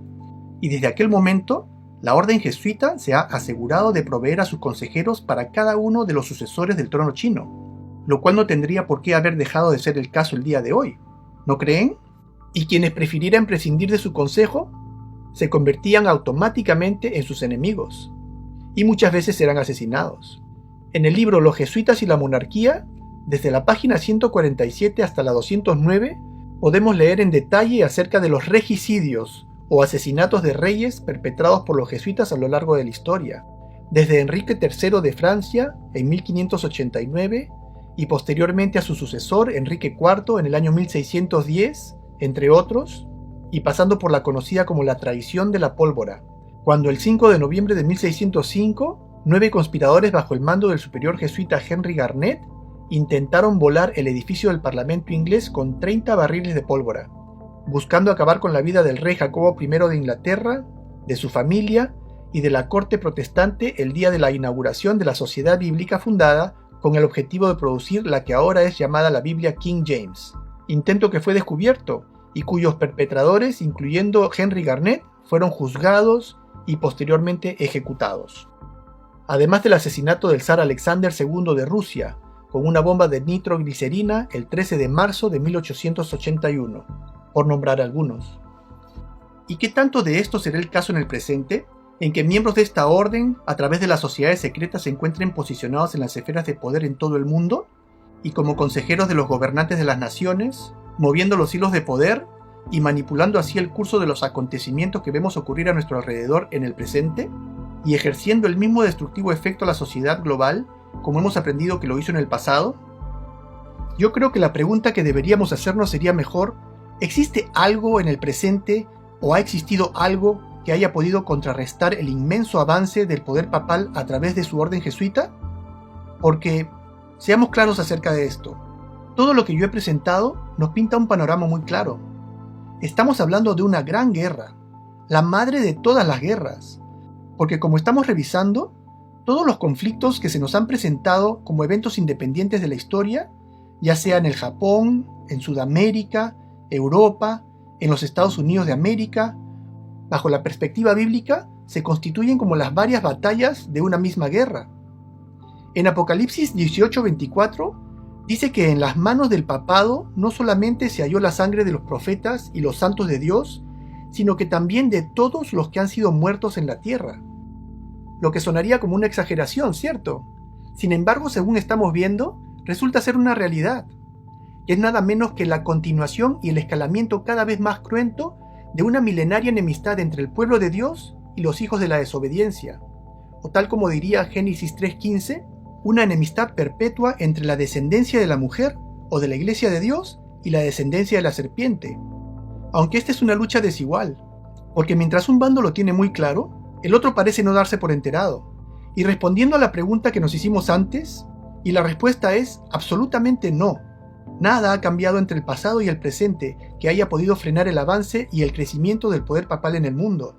S4: Y desde aquel momento, la orden jesuita se ha asegurado de proveer a sus consejeros para cada uno de los sucesores del trono chino, lo cual no tendría por qué haber dejado de ser el caso el día de hoy, ¿no creen? Y quienes prefirieran prescindir de su consejo, se convertían automáticamente en sus enemigos, y muchas veces eran asesinados. En el libro Los jesuitas y la monarquía, desde la página 147 hasta la 209, podemos leer en detalle acerca de los regicidios, o asesinatos de reyes perpetrados por los jesuitas a lo largo de la historia, desde Enrique III de Francia en 1589 y posteriormente a su sucesor Enrique IV en el año 1610, entre otros, y pasando por la conocida como la traición de la pólvora, cuando el 5 de noviembre de 1605, 9 conspiradores bajo el mando del superior jesuita Henry Garnet intentaron volar el edificio del Parlamento inglés con 30 barriles de pólvora, buscando acabar con la vida del rey Jacobo I de Inglaterra, de su familia y de la corte protestante el día de la inauguración de la sociedad bíblica fundada con el objetivo de producir la que ahora es llamada la Biblia King James, intento que fue descubierto y cuyos perpetradores, incluyendo Henry Garnet, fueron juzgados y posteriormente ejecutados. Además del asesinato del zar Alexander II de Rusia, con una bomba de nitroglicerina el 13 de marzo de 1881, por nombrar algunos. ¿Y qué tanto de esto será el caso en el presente, en que miembros de esta orden, a través de las sociedades secretas, se encuentren posicionados en las esferas de poder en todo el mundo, y como consejeros de los gobernantes de las naciones, moviendo los hilos de poder y manipulando así el curso de los acontecimientos que vemos ocurrir a nuestro alrededor en el presente, y ejerciendo el mismo destructivo efecto a la sociedad global, como hemos aprendido que lo hizo en el pasado? Yo creo que la pregunta que deberíamos hacernos sería mejor: ¿existe algo en el presente o ha existido algo que haya podido contrarrestar el inmenso avance del poder papal a través de su orden jesuita? Porque, seamos claros acerca de esto, todo lo que yo he presentado nos pinta un panorama muy claro. Estamos hablando de una gran guerra, la madre de todas las guerras, porque como estamos revisando, todos los conflictos que se nos han presentado como eventos independientes de la historia, ya sea en el Japón, en Sudamérica, Europa, en los Estados Unidos de América, bajo la perspectiva bíblica, se constituyen como las varias batallas de una misma guerra. En Apocalipsis 18:24 dice que en las manos del papado no solamente se halló la sangre de los profetas y los santos de Dios, sino que también de todos los que han sido muertos en la tierra. Lo que sonaría como una exageración, ¿cierto? Sin embargo, según estamos viendo, resulta ser una realidad, que es nada menos que la continuación y el escalamiento cada vez más cruento de una milenaria enemistad entre el pueblo de Dios y los hijos de la desobediencia, o tal como diría Génesis 3:15, una enemistad perpetua entre la descendencia de la mujer o de la iglesia de Dios y la descendencia de la serpiente. Aunque esta es una lucha desigual, porque mientras un bando lo tiene muy claro, el otro parece no darse por enterado. Y respondiendo a la pregunta que nos hicimos antes, y la respuesta es absolutamente no. Nada ha cambiado entre el pasado y el presente que haya podido frenar el avance y el crecimiento del poder papal en el mundo,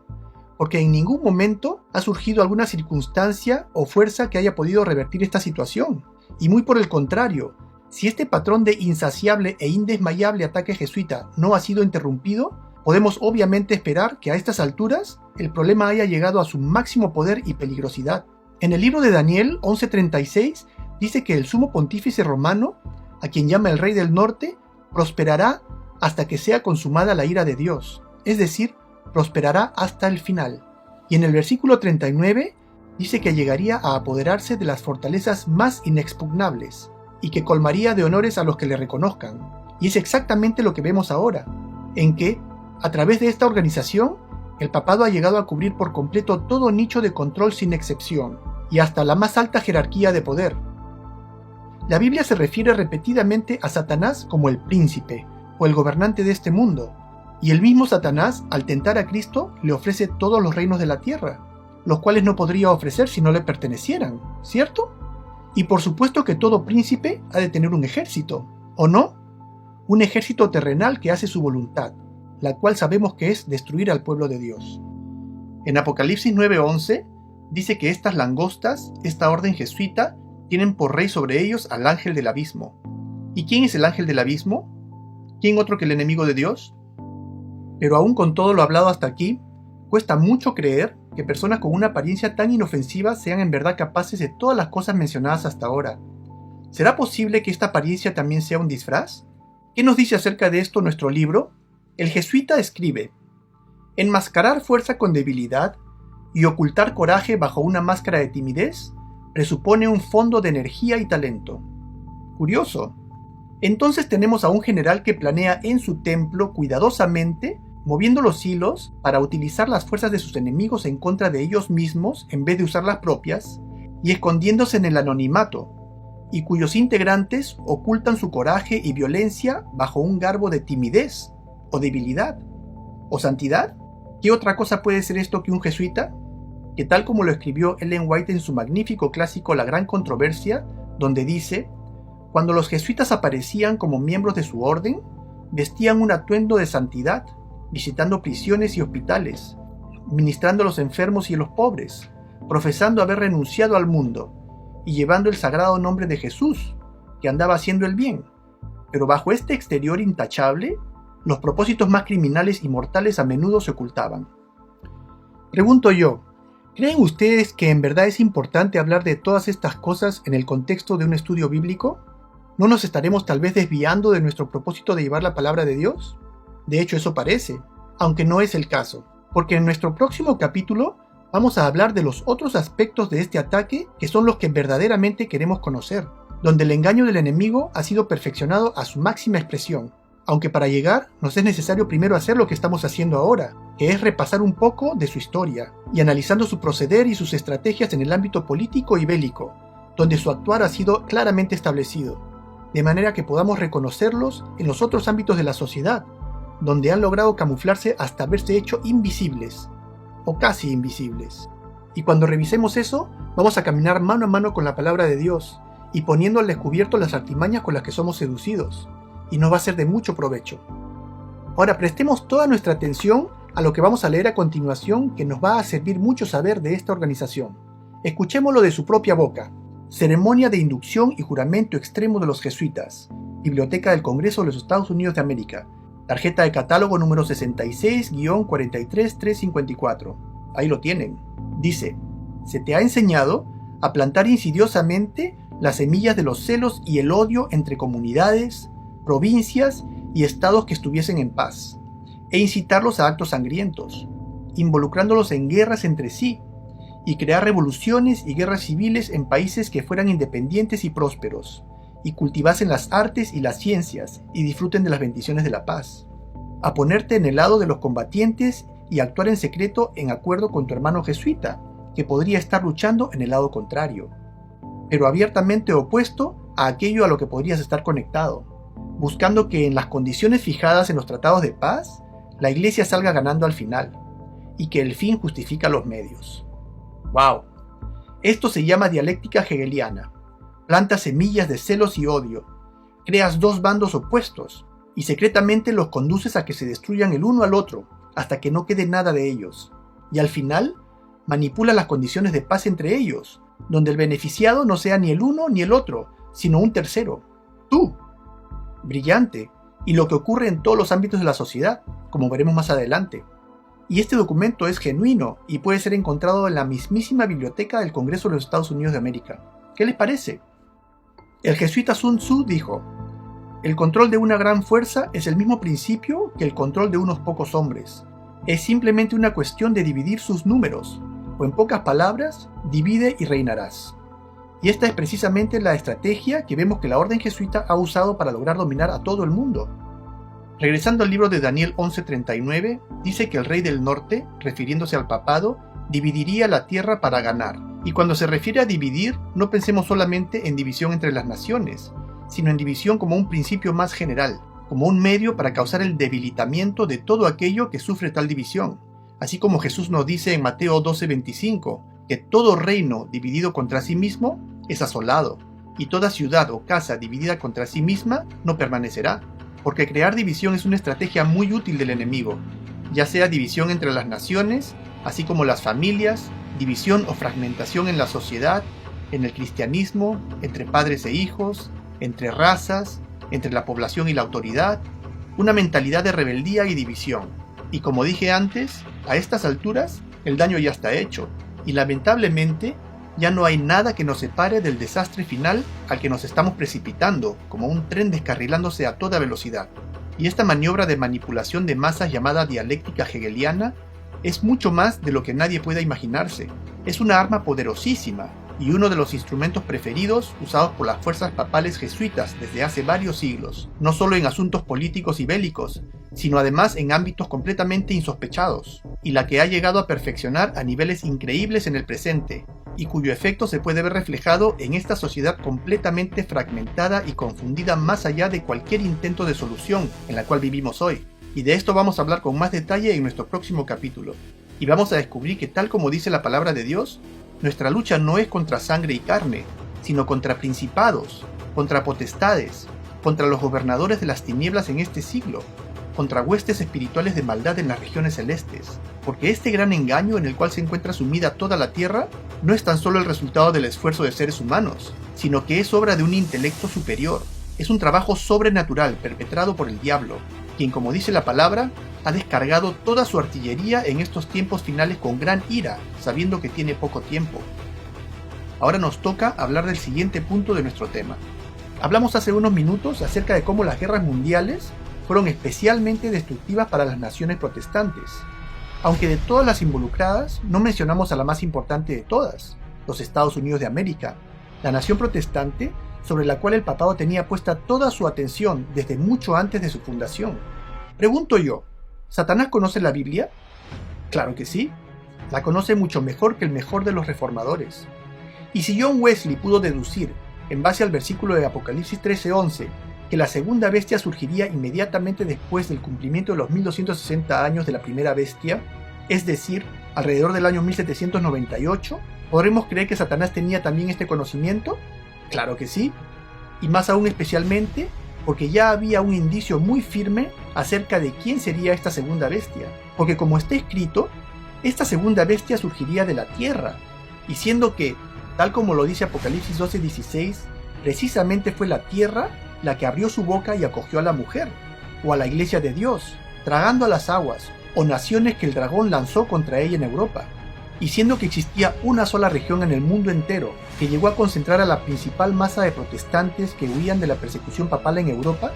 S4: porque en ningún momento ha surgido alguna circunstancia o fuerza que haya podido revertir esta situación. Y muy por el contrario, si este patrón de insaciable e indesmayable ataque jesuita no ha sido interrumpido, podemos obviamente esperar que a estas alturas el problema haya llegado a su máximo poder y peligrosidad. En el libro de Daniel 11:36 dice que el sumo pontífice romano, a quien llama el Rey del Norte, prosperará hasta que sea consumada la ira de Dios, es decir, prosperará hasta el final. Y en el versículo 39 dice que llegaría a apoderarse de las fortalezas más inexpugnables y que colmaría de honores a los que le reconozcan. Y es exactamente lo que vemos ahora, en que, a través de esta organización, el papado ha llegado a cubrir por completo todo nicho de control sin excepción, y hasta la más alta jerarquía de poder. La Biblia se refiere repetidamente a Satanás como el príncipe o el gobernante de este mundo, y el mismo Satanás, al tentar a Cristo, le ofrece todos los reinos de la tierra, los cuales no podría ofrecer si no le pertenecieran, ¿cierto? Y por supuesto que todo príncipe ha de tener un ejército, ¿o no? Un ejército terrenal que hace su voluntad, la cual sabemos que es destruir al pueblo de Dios. En Apocalipsis 9:11 dice que estas langostas, esta orden jesuita, tienen por rey sobre ellos al ángel del abismo. ¿Y quién es el ángel del abismo? ¿Quién otro que el enemigo de Dios? Pero aún con todo lo hablado hasta aquí, cuesta mucho creer que personas con una apariencia tan inofensiva sean en verdad capaces de todas las cosas mencionadas hasta ahora. ¿Será posible que esta apariencia también sea un disfraz? ¿Qué nos dice acerca de esto nuestro libro? El jesuita escribe: enmascarar fuerza con debilidad y ocultar coraje bajo una máscara de timidez presupone un fondo de energía y talento. Curioso. Entonces tenemos a un general que planea en su templo cuidadosamente, moviendo los hilos para utilizar las fuerzas de sus enemigos en contra de ellos mismos en vez de usar las propias, y escondiéndose en el anonimato, y cuyos integrantes ocultan su coraje y violencia bajo un garbo de timidez, o debilidad, o santidad. ¿Qué otra cosa puede ser esto que un jesuita? Que tal como lo escribió Ellen White en su magnífico clásico La Gran Controversia, donde dice: cuando los jesuitas aparecían como miembros de su orden, vestían un atuendo de santidad, visitando prisiones y hospitales, ministrando a los enfermos y a los pobres, profesando haber renunciado al mundo, y llevando el sagrado nombre de Jesús, que andaba haciendo el bien. Pero bajo este exterior intachable, los propósitos más criminales y mortales a menudo se ocultaban. Pregunto yo, ¿creen ustedes que en verdad es importante hablar de todas estas cosas en el contexto de un estudio bíblico? ¿No nos estaremos tal vez desviando de nuestro propósito de llevar la palabra de Dios? De hecho, eso parece, aunque no es el caso, porque en nuestro próximo capítulo vamos a hablar de los otros aspectos de este ataque que son los que verdaderamente queremos conocer, donde el engaño del enemigo ha sido perfeccionado a su máxima expresión, aunque para llegar nos es necesario primero hacer lo que estamos haciendo ahora, que es repasar un poco de su historia, y analizando su proceder y sus estrategias en el ámbito político y bélico, donde su actuar ha sido claramente establecido, de manera que podamos reconocerlos en los otros ámbitos de la sociedad, donde han logrado camuflarse hasta haberse hecho invisibles, o casi invisibles. Y cuando revisemos eso, vamos a caminar mano a mano con la palabra de Dios, y poniendo al descubierto las artimañas con las que somos seducidos, y nos va a ser de mucho provecho. Ahora prestemos toda nuestra atención a lo que vamos a leer a continuación, que nos va a servir mucho saber de esta organización. Escuchémoslo de su propia boca. Ceremonia de inducción y juramento extremo de los jesuitas. Biblioteca del Congreso de los Estados Unidos de América. Tarjeta de catálogo número 66-43354. Ahí lo tienen. Dice: se te ha enseñado a plantar insidiosamente las semillas de los celos y el odio entre comunidades, provincias y estados que estuviesen en paz, e incitarlos a actos sangrientos, involucrándolos en guerras entre sí, y crear revoluciones y guerras civiles en países que fueran independientes y prósperos, y cultivasen las artes y las ciencias, y disfruten de las bendiciones de la paz. A ponerte en el lado de los combatientes y actuar en secreto en acuerdo con tu hermano jesuita, que podría estar luchando en el lado contrario, pero abiertamente opuesto a aquello a lo que podrías estar conectado, buscando que en las condiciones fijadas en los tratados de paz, la Iglesia salga ganando al final, y que el fin justifica los medios. ¡Wow! Esto se llama dialéctica hegeliana. Planta semillas de celos y odio, Creas dos bandos opuestos y secretamente los conduces a que se destruyan el uno al otro hasta que no quede nada de ellos. Y al final, manipula las condiciones de paz entre ellos, donde el beneficiado no sea ni el uno ni el otro, sino un tercero, tú. Brillante, y lo que ocurre en todos los ámbitos de la sociedad, como veremos más adelante. Y este documento es genuino y puede ser encontrado en la mismísima biblioteca del Congreso de los Estados Unidos de América. ¿Qué les parece? El jesuita Sun Tzu dijo: el control de una gran fuerza es el mismo principio que el control de unos pocos hombres. Es simplemente una cuestión de dividir sus números, o en pocas palabras, divide y reinarás. Y esta es precisamente la estrategia que vemos que la orden jesuita ha usado para lograr dominar a todo el mundo. Regresando al libro de Daniel 11:39, dice que el rey del norte, refiriéndose al papado, dividiría la tierra para ganar. Y cuando se refiere a dividir, no pensemos solamente en división entre las naciones, sino en división como un principio más general, como un medio para causar el debilitamiento de todo aquello que sufre tal división. Así como Jesús nos dice en Mateo 12:25, que todo reino dividido contra sí mismo es asolado, y toda ciudad o casa dividida contra sí misma no permanecerá, porque crear división es una estrategia muy útil del enemigo, ya sea división entre las naciones, así como las familias, división o fragmentación en la sociedad, en el cristianismo, entre padres e hijos, entre razas, entre la población y la autoridad, una mentalidad de rebeldía y división. Y como dije antes, a estas alturas el daño ya está hecho, y lamentablemente ya no hay nada que nos separe del desastre final al que nos estamos precipitando, como un tren descarrilándose a toda velocidad. Y esta maniobra de manipulación de masas llamada dialéctica hegeliana es mucho más de lo que nadie pueda imaginarse. Es una arma poderosísima y uno de los instrumentos preferidos usados por las fuerzas papales jesuitas desde hace varios siglos, no solo en asuntos políticos y bélicos, sino además en ámbitos completamente insospechados, y la que ha llegado a perfeccionar a niveles increíbles en el presente, y cuyo efecto se puede ver reflejado en esta sociedad completamente fragmentada y confundida más allá de cualquier intento de solución en la cual vivimos hoy. Y de esto vamos a hablar con más detalle en nuestro próximo capítulo, y vamos a descubrir que, tal como dice la palabra de Dios, nuestra lucha no es contra sangre y carne, sino contra principados, contra potestades, contra los gobernadores de las tinieblas en este siglo, contra huestes espirituales de maldad en las regiones celestes, porque este gran engaño en el cual se encuentra sumida toda la tierra no es tan solo el resultado del esfuerzo de seres humanos, sino que es obra de un intelecto superior, es un trabajo sobrenatural perpetrado por el diablo, quien, como dice la palabra, ha descargado toda su artillería en estos tiempos finales con gran ira, sabiendo que tiene poco tiempo. Ahora nos toca hablar del siguiente punto de nuestro tema. Hablamos hace unos minutos acerca de cómo las guerras mundiales fueron especialmente destructivas para las naciones protestantes, aunque de todas las involucradas no mencionamos a la más importante de todas, los Estados Unidos de América, la nación protestante sobre la cual el papado tenía puesta toda su atención desde mucho antes de su fundación. Pregunto yo, ¿Satanás conoce la Biblia? Claro que sí, la conoce mucho mejor que el mejor de los reformadores. Y si John Wesley pudo deducir, en base al versículo de Apocalipsis 13:11, que la segunda bestia surgiría inmediatamente después del cumplimiento de los 1260 años de la primera bestia, es decir, alrededor del año 1798, ¿podremos creer que Satanás tenía también este conocimiento? Claro que sí, y más aún especialmente porque ya había un indicio muy firme acerca de quién sería esta segunda bestia, porque como está escrito, esta segunda bestia surgiría de la tierra, y siendo que, tal como lo dice Apocalipsis 12:16, precisamente fue la tierra la que abrió su boca y acogió a la mujer, o a la iglesia de Dios, tragando a las aguas, o naciones que el dragón lanzó contra ella en Europa, y siendo que existía una sola región en el mundo entero, que llegó a concentrar a la principal masa de protestantes que huían de la persecución papal en Europa,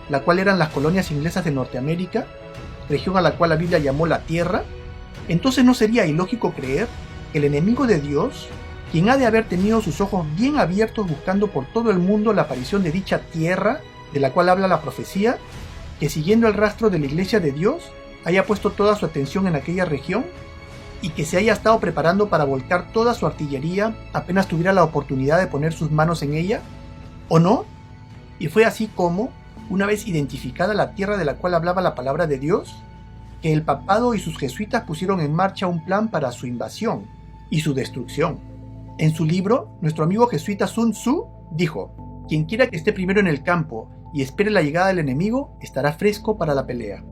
S4: la cual eran las colonias inglesas de Norteamérica, región a la cual la Biblia llamó la Tierra, entonces no sería ilógico creer que el enemigo de Dios, quien ha de haber tenido sus ojos bien abiertos buscando por todo el mundo la aparición de dicha tierra, de la cual habla la profecía, que siguiendo el rastro de la iglesia de Dios, haya puesto toda su atención en aquella región, y que se haya estado preparando para volcar toda su artillería apenas tuviera la oportunidad de poner sus manos en ella, ¿o no? Y fue así como, una vez identificada la tierra de la cual hablaba la palabra de Dios, que el papado y sus jesuitas pusieron en marcha un plan para su invasión y su destrucción. En su libro, nuestro amigo jesuita Sun Tzu dijo: Quien quiera que esté primero en el campo y espere la llegada del enemigo, estará fresco para la pelea.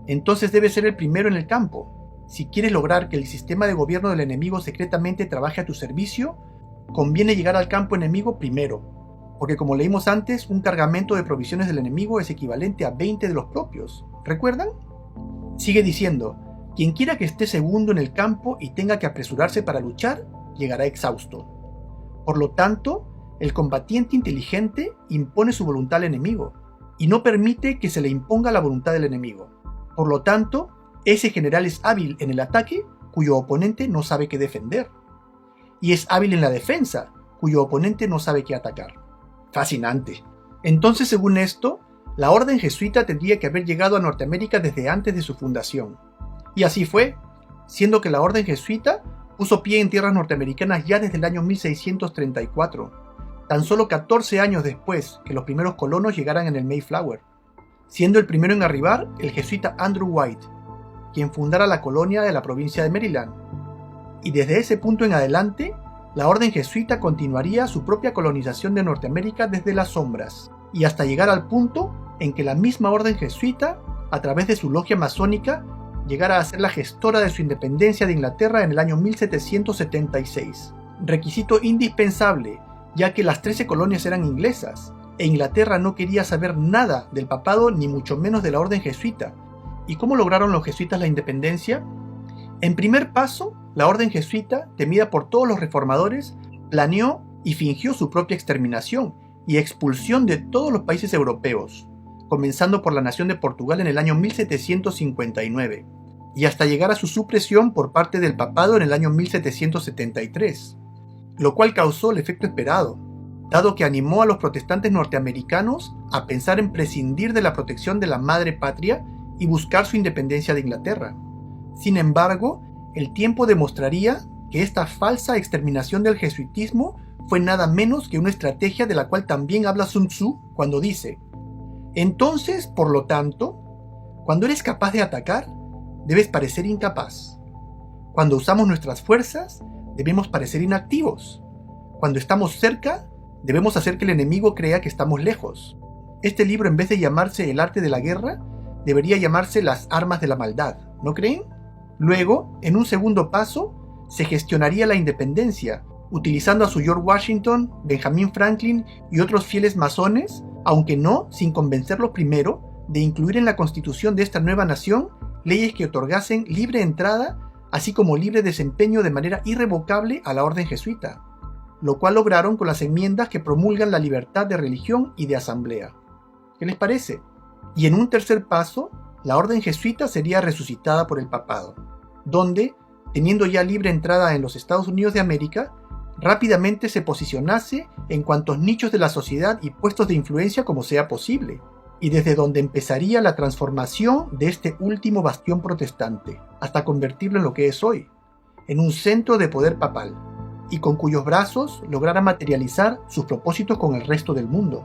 S4: Entonces debe ser el primero en el campo. Si quieres lograr que el sistema de gobierno del enemigo secretamente trabaje a tu servicio, conviene llegar al campo enemigo primero, porque como leímos antes, un cargamento de provisiones del enemigo es equivalente a 20 de los propios. ¿Recuerdan? Sigue diciendo, quien quiera que esté segundo en el campo y tenga que apresurarse para luchar, llegará exhausto. Por lo tanto, el combatiente inteligente impone su voluntad al enemigo, y no permite que se le imponga la voluntad del enemigo. Por lo tanto, ese general es hábil en el ataque, cuyo oponente no sabe qué defender. Y es hábil en la defensa, cuyo oponente no sabe qué atacar. Fascinante. Entonces, según esto, la orden jesuita tendría que haber llegado a Norteamérica desde antes de su fundación. Y así fue, siendo que la orden jesuita puso pie en tierras norteamericanas ya desde el año 1634, tan solo 14 años después que los primeros colonos llegaran en el Mayflower, siendo el primero en arribar el jesuita Andrew White, quien fundara la colonia de la provincia de Maryland. Y desde ese punto en adelante, la orden jesuita continuaría su propia colonización de Norteamérica desde las sombras, y hasta llegar al punto en que la misma orden jesuita, a través de su logia masónica, llegara a ser la gestora de su independencia de Inglaterra en el año 1776. Requisito indispensable, ya que las 13 colonias eran inglesas, e Inglaterra no quería saber nada del papado ni mucho menos de la orden jesuita. ¿Y cómo lograron los jesuitas la independencia? En primer paso, la orden jesuita, temida por todos los reformadores, planeó y fingió su propia exterminación y expulsión de todos los países europeos, comenzando por la nación de Portugal en el año 1759, y hasta llegar a su supresión por parte del papado en el año 1773, lo cual causó el efecto esperado, dado que animó a los protestantes norteamericanos a pensar en prescindir de la protección de la madre patria y buscar su independencia de Inglaterra. Sin embargo, el tiempo demostraría que esta falsa exterminación del jesuitismo fue nada menos que una estrategia de la cual también habla Sun Tzu cuando dice: entonces, por lo tanto, cuando eres capaz de atacar, debes parecer incapaz. Cuando usamos nuestras fuerzas, debemos parecer inactivos. Cuando estamos cerca, debemos hacer que el enemigo crea que estamos lejos. Este libro, en vez de llamarse El arte de la guerra, debería llamarse Las armas de la maldad, ¿no creen? Luego, en un segundo paso, se gestionaría la independencia, utilizando a su George Washington, Benjamin Franklin y otros fieles masones, aunque no sin convencerlos primero de incluir en la constitución de esta nueva nación leyes que otorgasen libre entrada, así como libre desempeño de manera irrevocable a la orden jesuita, lo cual lograron con las enmiendas que promulgan la libertad de religión y de asamblea. ¿Qué les parece? Y en un tercer paso, la orden jesuita sería resucitada por el papado, donde, teniendo ya libre entrada en los Estados Unidos de América, rápidamente se posicionase en cuantos nichos de la sociedad y puestos de influencia como sea posible, y desde donde empezaría la transformación de este último bastión protestante, hasta convertirlo en lo que es hoy, en un centro de poder papal, y con cuyos brazos lograra materializar sus propósitos con el resto del mundo.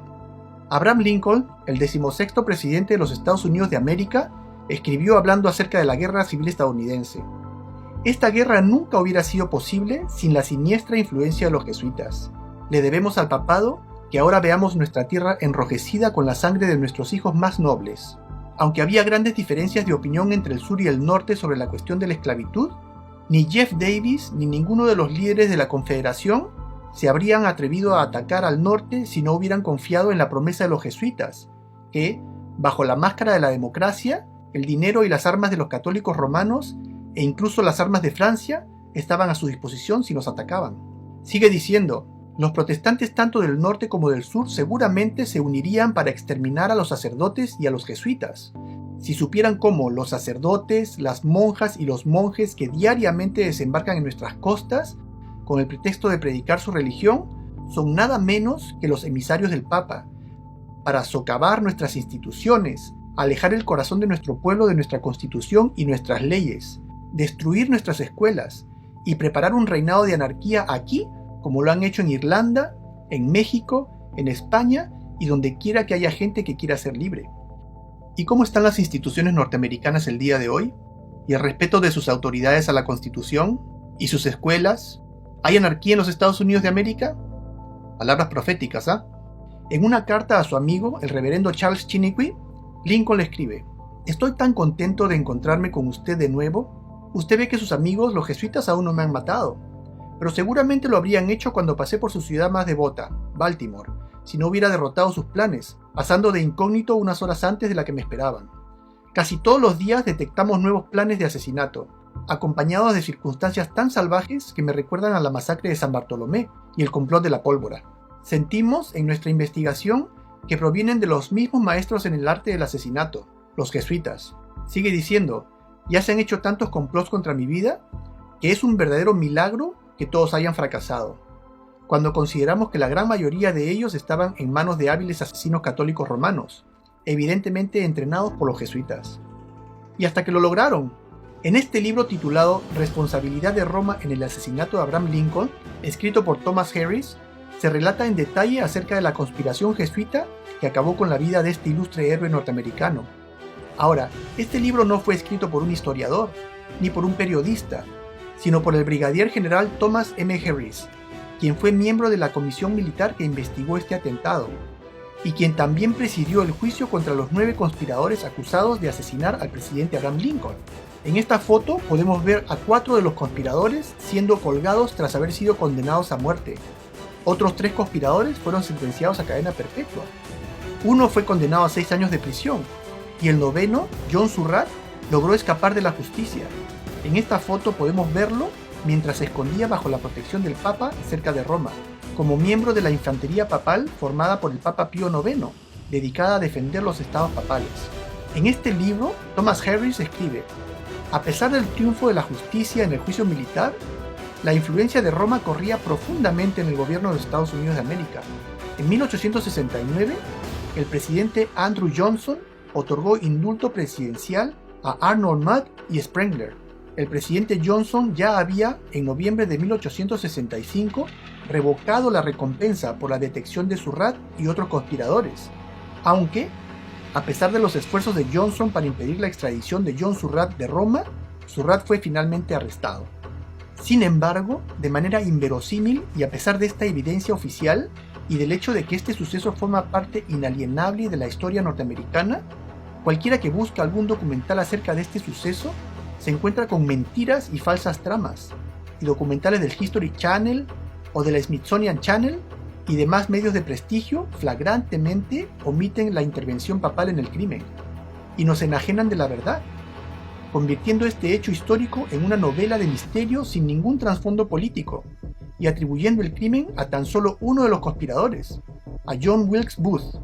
S4: Abraham Lincoln, el 16º presidente de los Estados Unidos de América, escribió hablando acerca de la Guerra Civil Estadounidense: esta guerra nunca hubiera sido posible sin la siniestra influencia de los jesuitas. Le debemos al papado que ahora veamos nuestra tierra enrojecida con la sangre de nuestros hijos más nobles. Aunque había grandes diferencias de opinión entre el sur y el norte sobre la cuestión de la esclavitud, ni Jeff Davis ni ninguno de los líderes de la Confederación se habrían atrevido a atacar al norte si no hubieran confiado en la promesa de los jesuitas, que, bajo la máscara de la democracia, el dinero y las armas de los católicos romanos, e incluso las armas de Francia, estaban a su disposición si nos atacaban. Sigue diciendo: los protestantes tanto del norte como del sur seguramente se unirían para exterminar a los sacerdotes y a los jesuitas, si supieran cómo los sacerdotes, las monjas y los monjes que diariamente desembarcan en nuestras costas, con el pretexto de predicar su religión, son nada menos que los emisarios del Papa, para socavar nuestras instituciones, alejar el corazón de nuestro pueblo de nuestra constitución y nuestras leyes, destruir nuestras escuelas y preparar un reinado de anarquía aquí, como lo han hecho en Irlanda, en México, en España y donde quiera que haya gente que quiera ser libre. ¿Y cómo están las instituciones norteamericanas el día de hoy? ¿Y el respeto de sus autoridades a la Constitución? ¿Y sus escuelas? ¿Hay anarquía en los Estados Unidos de América? Palabras proféticas, ¿ah? En una carta a su amigo, el reverendo Charles Chiniquy, Lincoln le escribe: «Estoy tan contento de encontrarme con usted de nuevo. Usted ve que sus amigos, los jesuitas, aún no me han matado, pero seguramente lo habrían hecho cuando pasé por su ciudad más devota, Baltimore, si no hubiera derrotado sus planes, pasando de incógnito unas horas antes de la que me esperaban. Casi todos los días detectamos nuevos planes de asesinato, acompañados de circunstancias tan salvajes que me recuerdan a la masacre de San Bartolomé y el complot de la pólvora. Sentimos en nuestra investigación que provienen de los mismos maestros en el arte del asesinato, los jesuitas». Sigue diciendo: «Ya se han hecho tantos complots contra mi vida que es un verdadero milagro que todos hayan fracasado, cuando consideramos que la gran mayoría de ellos estaban en manos de hábiles asesinos católicos romanos, evidentemente entrenados por los jesuitas. Y hasta que lo lograron». En este libro titulado Responsabilidad de Roma en el asesinato de Abraham Lincoln, escrito por Thomas Harris, se relata en detalle acerca de la conspiración jesuita que acabó con la vida de este ilustre héroe norteamericano. Ahora, este libro no fue escrito por un historiador, ni por un periodista, sino por el brigadier general Thomas M. Harris, quien fue miembro de la comisión militar que investigó este atentado, y quien también presidió el juicio contra los 9 conspiradores acusados de asesinar al presidente Abraham Lincoln. En esta foto podemos ver a 4 de los conspiradores siendo colgados tras haber sido condenados a muerte. Otros 3 conspiradores fueron sentenciados a cadena perpetua. Uno fue condenado a 6 años de prisión, y el 9º, John Surratt, logró escapar de la justicia. En esta foto podemos verlo mientras se escondía bajo la protección del Papa cerca de Roma, como miembro de la infantería papal formada por el Papa Pío IX, dedicada a defender los estados papales. En este libro, Thomas Harris escribe: «A pesar del triunfo de la justicia en el juicio militar, la influencia de Roma corría profundamente en el gobierno de los Estados Unidos de América. En 1869, el presidente Andrew Johnson otorgó indulto presidencial a Arnold Mudd y Sprengler. El presidente Johnson ya había, en noviembre de 1865, revocado la recompensa por la detección de Surratt y otros conspiradores, aunque, a pesar de los esfuerzos de Johnson para impedir la extradición de John Surratt de Roma, Surratt fue finalmente arrestado. Sin embargo, de manera inverosímil y a pesar de esta evidencia oficial y del hecho de que este suceso forma parte inalienable de la historia norteamericana, cualquiera que busque algún documental acerca de este suceso se encuentra con mentiras y falsas tramas, y documentales del History Channel o del Smithsonian Channel y demás medios de prestigio flagrantemente omiten la intervención papal en el crimen y nos enajenan de la verdad, convirtiendo este hecho histórico en una novela de misterio sin ningún trasfondo político y atribuyendo el crimen a tan solo uno de los conspiradores, a John Wilkes Booth,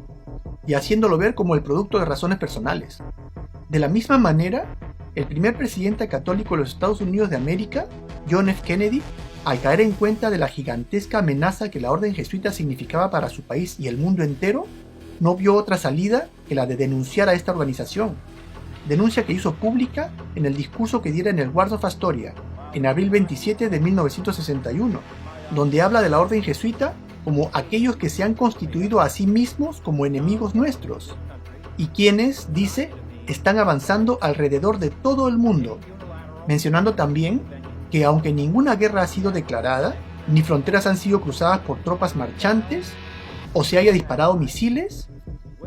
S4: y haciéndolo ver como el producto de razones personales. De la misma manera, el primer presidente católico de los Estados Unidos de América, John F. Kennedy, al caer en cuenta de la gigantesca amenaza que la orden jesuita significaba para su país y el mundo entero, no vio otra salida que la de denunciar a esta organización, denuncia que hizo pública en el discurso que diera en el Wars of Astoria, en abril 27 de 1961, donde habla de la orden jesuita como aquellos que se han constituido a sí mismos como enemigos nuestros, y quienes, dice, están avanzando alrededor de todo el mundo, mencionando también que aunque ninguna guerra ha sido declarada, ni fronteras han sido cruzadas por tropas marchantes, o se haya disparado misiles,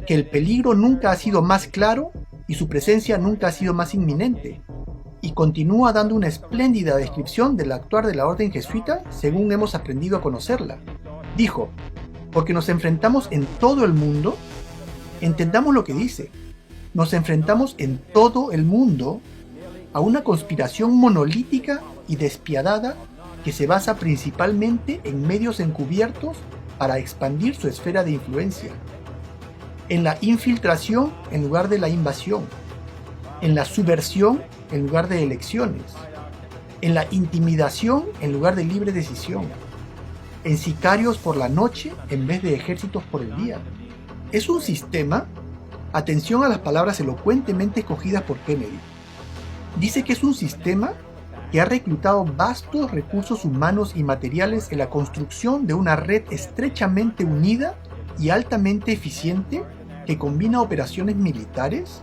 S4: que el peligro nunca ha sido más claro y su presencia nunca ha sido más inminente, y continúa dando una espléndida descripción del actuar de la orden jesuita según hemos aprendido a conocerla. Dijo: porque nos enfrentamos en todo el mundo, entendamos lo que dice, nos enfrentamos en todo el mundo a una conspiración monolítica y despiadada que se basa principalmente en medios encubiertos para expandir su esfera de influencia, en la infiltración en lugar de la invasión, en la subversión en lugar de elecciones, en la intimidación en lugar de libre decisión, en sicarios por la noche en vez de ejércitos por el día. Es un sistema, atención a las palabras elocuentemente escogidas por Kennedy, dice que es un sistema que ha reclutado vastos recursos humanos y materiales en la construcción de una red estrechamente unida y altamente eficiente que combina operaciones militares,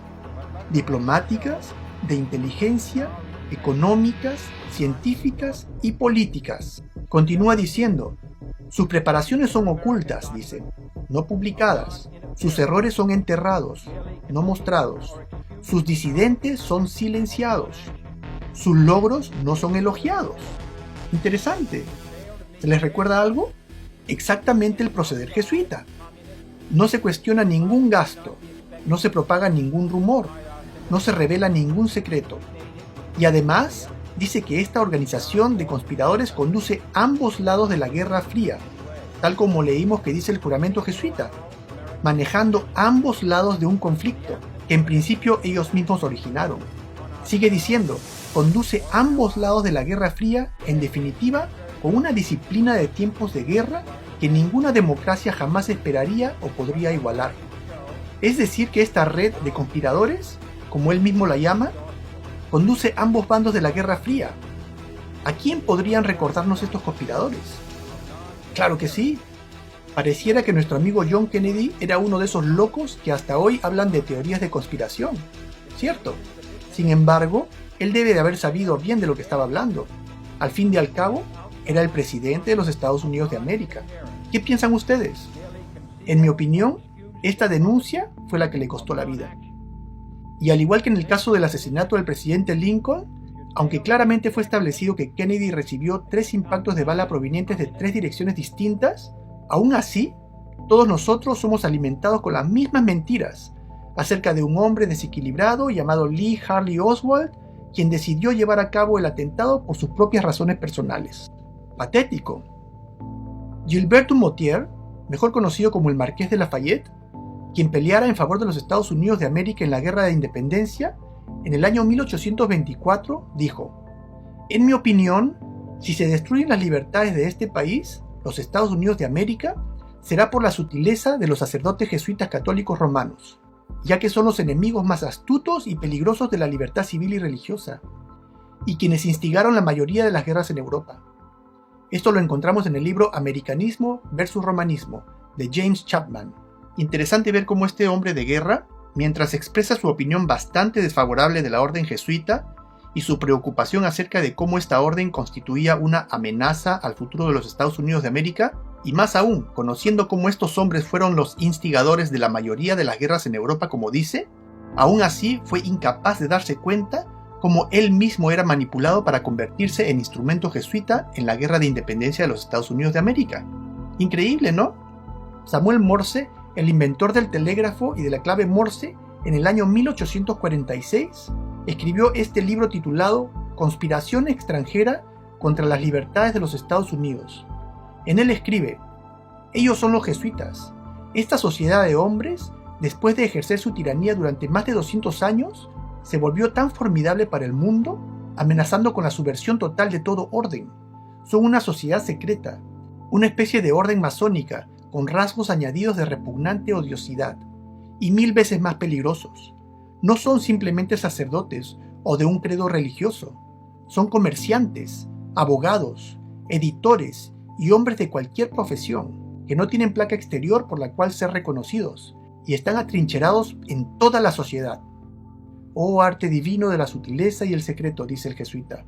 S4: diplomáticas, de inteligencia, económicas, científicas y políticas. Continúa diciendo, sus preparaciones son ocultas, dice, no publicadas. Sus errores son enterrados, no mostrados. Sus disidentes son silenciados. Sus logros no son elogiados. Interesante. ¿Se les recuerda algo? Exactamente el proceder jesuita. No se cuestiona ningún gasto, no se propaga ningún rumor, no se revela ningún secreto. Y además, dice que esta organización de conspiradores conduce ambos lados de la Guerra Fría, tal como leímos que dice el juramento jesuita, manejando ambos lados de un conflicto que en principio ellos mismos originaron. Sigue diciendo, conduce ambos lados de la Guerra Fría, en definitiva, con una disciplina de tiempos de guerra que ninguna democracia jamás esperaría o podría igualar. Es decir que esta red de conspiradores, como él mismo la llama, conduce ambos bandos de la Guerra Fría. ¿A quién podrían recordarnos estos conspiradores? Claro que sí. Pareciera que nuestro amigo John Kennedy era uno de esos locos que hasta hoy hablan de teorías de conspiración, ¿cierto? Sin embargo, él debe de haber sabido bien de lo que estaba hablando. Al fin y al cabo, era el presidente de los Estados Unidos de América. ¿Qué piensan ustedes? En mi opinión, esta denuncia fue la que le costó la vida. Y al igual que en el caso del asesinato del presidente Lincoln, aunque claramente fue establecido que Kennedy recibió 3 impactos de bala provenientes de 3 direcciones distintas, aún así, todos nosotros somos alimentados con las mismas mentiras acerca de un hombre desequilibrado llamado Lee Harvey Oswald, quien decidió llevar a cabo el atentado por sus propias razones personales. Patético. Gilbert du Motier, mejor conocido como el Marqués de Lafayette, quien peleara en favor de los Estados Unidos de América en la Guerra de Independencia, en el año 1824 dijo: en mi opinión, si se destruyen las libertades de este país, los Estados Unidos de América, será por la sutileza de los sacerdotes jesuitas católicos romanos, ya que son los enemigos más astutos y peligrosos de la libertad civil y religiosa, y quienes instigaron la mayoría de las guerras en Europa. Esto lo encontramos en el libro Americanismo versus Romanismo, de James Chapman. Interesante ver cómo este hombre de guerra, mientras expresa su opinión bastante desfavorable de la orden jesuita y su preocupación acerca de cómo esta orden constituía una amenaza al futuro de los Estados Unidos de América, y más aún, conociendo cómo estos hombres fueron los instigadores de la mayoría de las guerras en Europa, como dice, aún así fue incapaz de darse cuenta cómo él mismo era manipulado para convertirse en instrumento jesuita en la guerra de independencia de los Estados Unidos de América. Increíble, ¿no? Samuel Morse, el inventor del telégrafo y de la clave Morse, en el año 1846, escribió este libro titulado Conspiración extranjera contra las libertades de los Estados Unidos. En él escribe: ellos son los jesuitas. Esta sociedad de hombres, después de ejercer su tiranía durante más de 200 años, se volvió tan formidable para el mundo, amenazando con la subversión total de todo orden. Son una sociedad secreta, una especie de orden masónica, con rasgos añadidos de repugnante odiosidad, y 1000 veces más peligrosos. No son simplemente sacerdotes o de un credo religioso. Son comerciantes, abogados, editores y hombres de cualquier profesión, que no tienen placa exterior por la cual ser reconocidos, y están atrincherados en toda la sociedad. Oh arte divino de la sutileza y el secreto, dice el jesuita.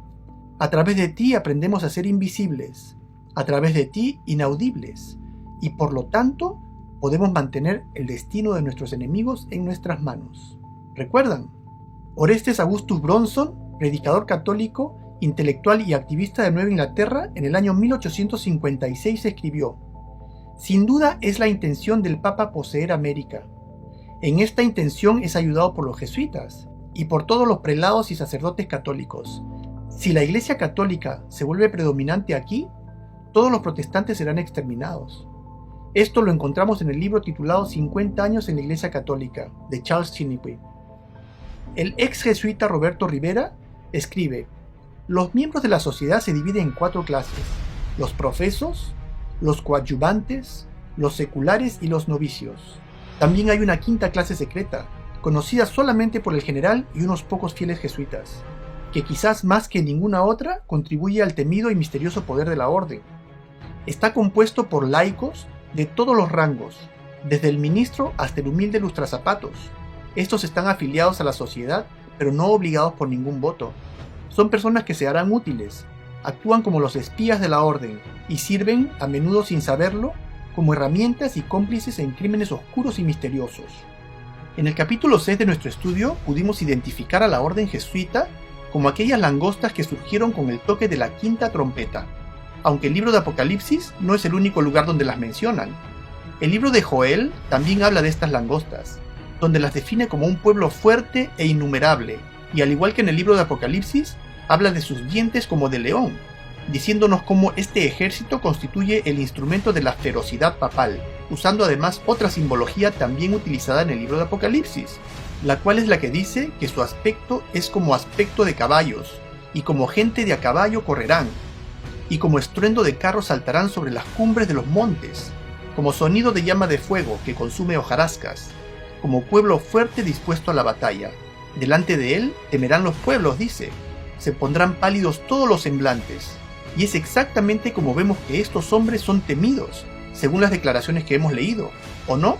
S4: A través de ti aprendemos a ser invisibles, a través de ti inaudibles, y por lo tanto podemos mantener el destino de nuestros enemigos en nuestras manos. ¿Recuerdan? Orestes Augustus Bronson, predicador católico, intelectual y activista de Nueva Inglaterra, en el año 1856 escribió: sin duda es la intención del Papa poseer América. En esta intención es ayudado por los jesuitas y por todos los prelados y sacerdotes católicos. Si la Iglesia católica se vuelve predominante aquí, todos los protestantes serán exterminados. Esto lo encontramos en el libro titulado 50 años en la Iglesia Católica, de Charles Chiniquy. El ex jesuita Roberto Rivera escribe: los miembros de la sociedad se dividen en 4 clases: los profesos, los coadyuvantes, los seculares y los novicios. También hay una 5ª clase secreta, conocida solamente por el general y unos pocos fieles jesuitas, que quizás más que ninguna otra contribuye al temido y misterioso poder de la orden. Está compuesto por laicos de todos los rangos, desde el ministro hasta el humilde lustrazapatos. Estos están afiliados a la sociedad, pero no obligados por ningún voto. Son personas que se harán útiles, actúan como los espías de la orden y sirven, a menudo sin saberlo, como herramientas y cómplices en crímenes oscuros y misteriosos. En el capítulo 6 de nuestro estudio pudimos identificar a la orden jesuita como aquellas langostas que surgieron con el toque de la quinta trompeta, aunque el libro de Apocalipsis no es el único lugar donde las mencionan. El libro de Joel también habla de estas langostas, donde las define como un pueblo fuerte e innumerable, y al igual que en el libro de Apocalipsis, habla de sus dientes como de león, diciéndonos cómo este ejército constituye el instrumento de la ferocidad papal, usando además otra simbología también utilizada en el libro de Apocalipsis, la cual es la que dice que su aspecto es como aspecto de caballos, y como gente de a caballo correrán, y como estruendo de carros saltarán sobre las cumbres de los montes, como sonido de llama de fuego que consume hojarascas, como pueblo fuerte dispuesto a la batalla. Delante de él temerán los pueblos, dice, se pondrán pálidos todos los semblantes. Y es exactamente como vemos que estos hombres son temidos, según las declaraciones que hemos leído, ¿o no?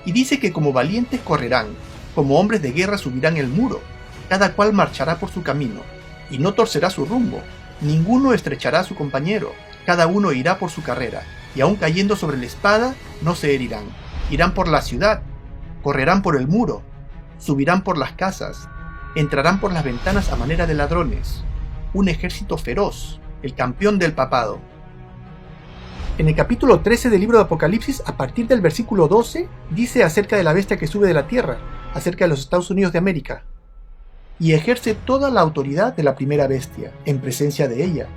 S4: Y dice que como valientes correrán, como hombres de guerra subirán el muro, cada cual marchará por su camino, y no torcerá su rumbo, ninguno estrechará a su compañero, cada uno irá por su carrera, y aun cayendo sobre la espada, no se herirán. Irán por la ciudad, correrán por el muro, subirán por las casas, entrarán por las ventanas a manera de ladrones. Un ejército feroz, el campeón del papado. En el capítulo 13 del libro de Apocalipsis, a partir del versículo 12, dice acerca de la bestia que sube de la tierra, acerca de los Estados Unidos de América. Y ejerce toda la autoridad de la primera bestia, en presencia de ella,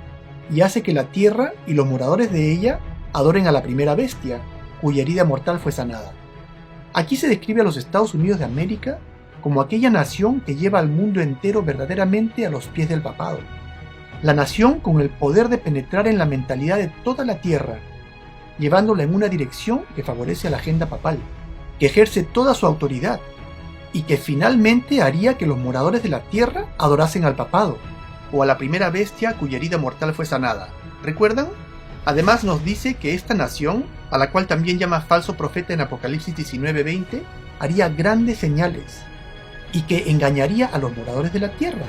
S4: y hace que la tierra y los moradores de ella adoren a la primera bestia, cuya herida mortal fue sanada. Aquí se describe a los Estados Unidos de América como aquella nación que lleva al mundo entero verdaderamente a los pies del papado. La nación con el poder de penetrar en la mentalidad de toda la tierra, llevándola en una dirección que favorece a la agenda papal, que ejerce toda su autoridad, y que finalmente haría que los moradores de la tierra adorasen al papado, o a la primera bestia cuya herida mortal fue sanada. ¿Recuerdan? Además nos dice que esta nación, a la cual también llama falso profeta en Apocalipsis 19:20, haría grandes señales, y que engañaría a los moradores de la tierra,